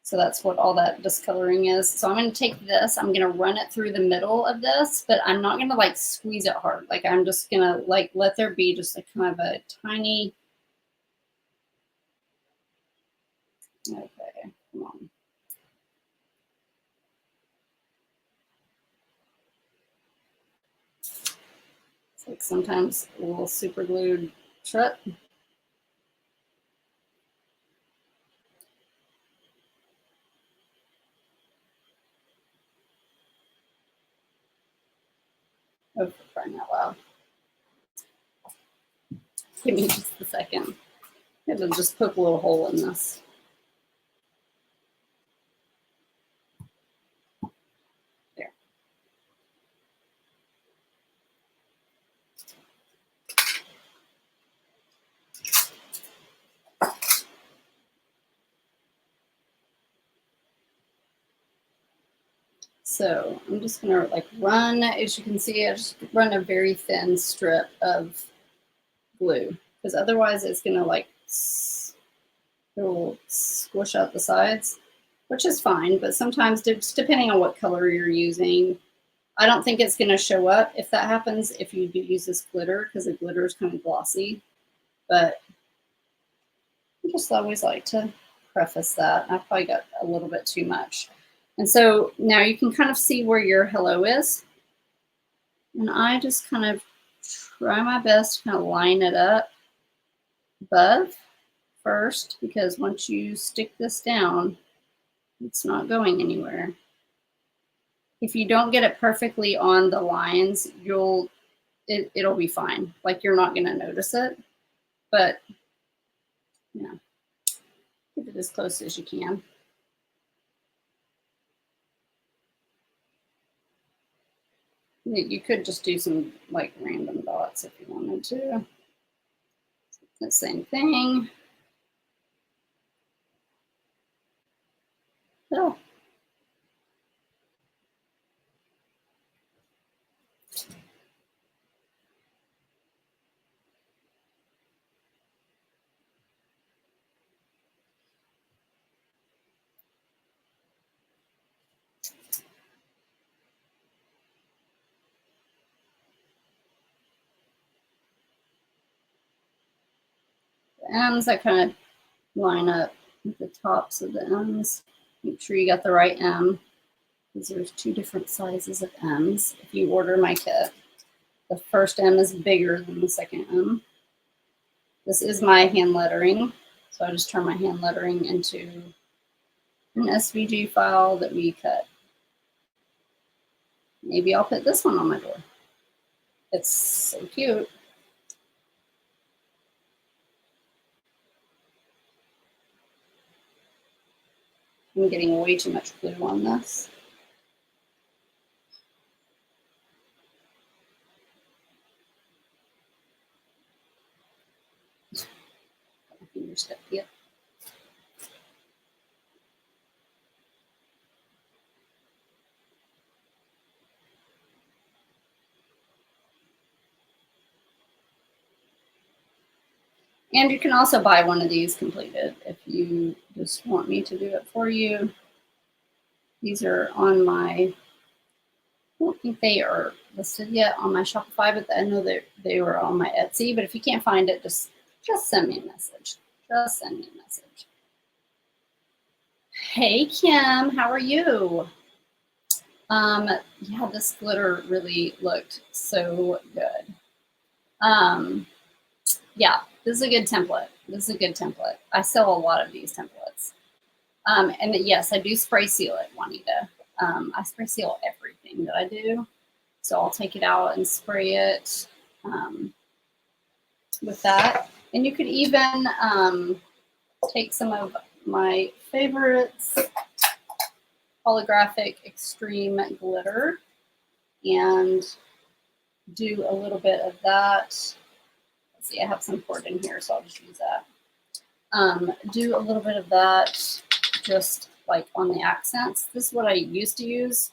So that's what all that discoloring is. So I'm going to take this, I'm going to run it through the middle of this, but I'm not going to like squeeze it hard. Like I'm just going to like let there be just a kind of a tiny, okay, come on. It's like sometimes a little super glued shut. Oh, for crying out loud. Give me just a second. I have to just poke a little hole in this. There. So I'm just gonna like run, as you can see, I just run a very thin strip of glue because otherwise it's gonna like it'll squish out the sides, which is fine, but sometimes just depending on what color you're using, I don't think it's gonna show up if that happens if you use this glitter because the glitter is kind of glossy, but I just always like to preface that. I probably got a little bit too much. And so now you can kind of see where your hello is. And I just kind of try my best to kind of line it up above first, because once you stick this down, it's not going anywhere. If you don't get it perfectly on the lines, it'll be fine. Like you're not gonna notice it, but yeah, get it as close as you can. You could just do some like random dots if you wanted to. The same thing. Oh. The ends, I kind of line up with the tops of the ends Make sure you got the right M, because there's 2 different sizes of M's. If you order my kit, the first M is bigger than the second M. This is my hand lettering, so I just turn my hand lettering into an SVG file that we cut. Maybe I'll put this one on my door. It's so cute. I'm getting way too much glue on this. My fingers stuck yet. And you can also buy one of these completed if you just want me to do it for you. These are on my, I don't think they are listed yet on my Shopify, but I know that they were on my Etsy. But if you can't find it, just send me a message. Just send me a message. Hey, Kim, how are you? Yeah, this glitter really looked so good. Yeah, this is a good template. This is a good template. I sell a lot of these templates. And yes, I do spray seal it, Juanita. I spray seal everything that I do. So I'll take it out and spray it with that. And you could even take some of my favorites, holographic extreme glitter, and do a little bit of that. Let's see, I have some poured in here, so I'll just use that. Do a little bit of that just like on the accents. This is what I used to use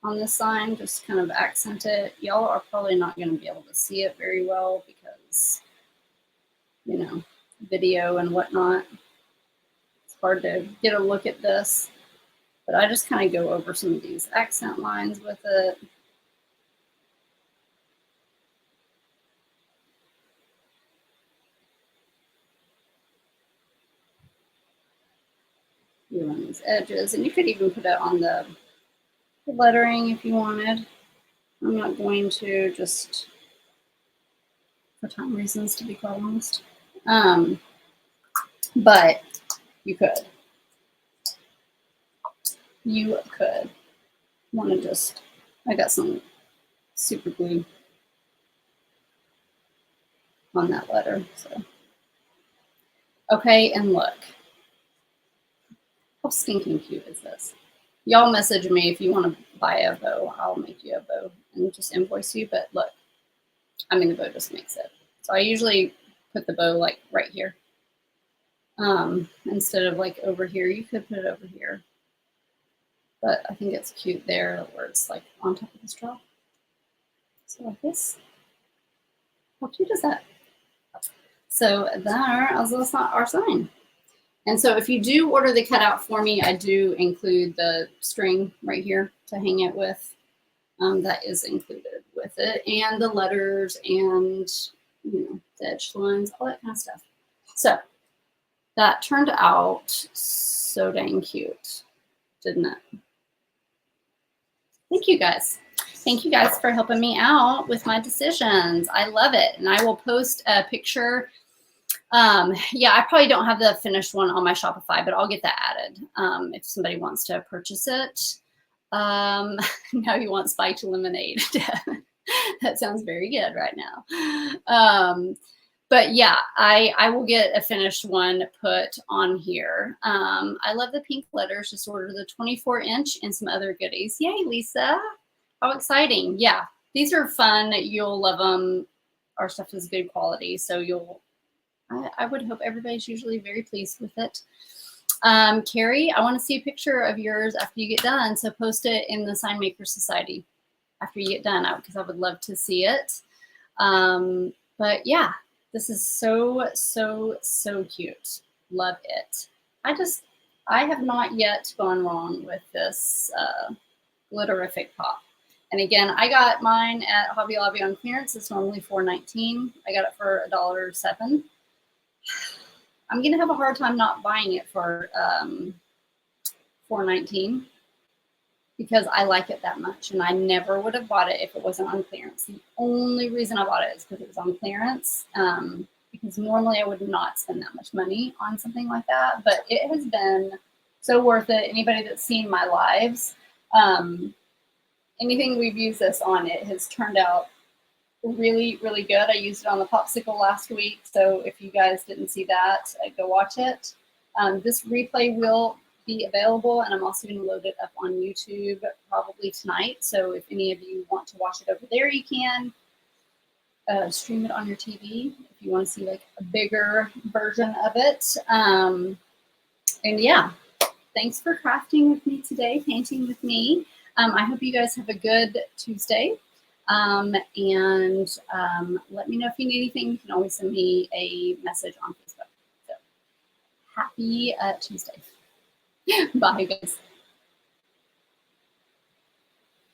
on this sign, just kind of accent it. Y'all are probably not going to be able to see it very well because, you know, video and whatnot. It's hard to get a look at this, but I just kind of go over some of these accent lines with it. You run these edges, and you could even put it on the lettering if you wanted. I'm not going to, just for time reasons, to be quite honest. But you could. You could. Want to just, I got some super glue on that letter. So, okay, and look. How stinking cute is this? Y'all message me if you want to buy a bow. I'll make you a bow and just invoice you. But look, I mean, the bow just makes it. So I usually put the bow like right here. Instead of like over here. You could put it over here. But I think it's cute there where it's like on top of the straw. So like this. How cute is that? So that's not our sign. And so if you do order the cutout for me, I do include the string right here to hang it with. That is included with it. And the letters and, you know, the edge lines, all that kind of stuff. So that turned out so dang cute, didn't it? Thank you guys. Thank you guys for helping me out with my decisions. I love it. And I will post a picture. Yeah, I probably don't have the finished one on my Shopify, but I'll get that added if somebody wants to purchase it. Now you want spiked lemonade. That sounds very good right now. But yeah, I will get a finished one put on here. I love the pink letters. Just ordered the 24-inch and some other goodies. Yay, Lisa. How exciting. Yeah, these are fun. You'll love them. Our stuff is good quality, so I would hope everybody's usually very pleased with it. Carrie, I want to see a picture of yours after you get done. So post it in the Signmaker Society after you get done, because I would love to see it. But yeah, this is so, so, so cute. Love it. I have not yet gone wrong with this Glitterific Pop. And again, I got mine at Hobby Lobby on clearance. It's normally $4.19. I got it for $1.07. I'm going to have a hard time not buying it for $4.19 because I like it that much, and I never would have bought it if it wasn't on clearance. The only reason I bought it is because it was on clearance, because normally I would not spend that much money on something like that, but it has been so worth it. Anybody that's seen my lives, anything we've used this on, it has turned out really, really good. I used it on the popsicle last week, so if you guys didn't see that, go watch it. This replay will be available, and I'm also going to load it up on YouTube probably tonight. So if any of you want to watch it over there, you can stream it on your TV if you want to see like a bigger version of it. And yeah, thanks for crafting with me today, painting with me. I hope you guys have a good Tuesday. And let me know if you need anything. You can always send me a message on Facebook. So happy Tuesday. Bye, guys.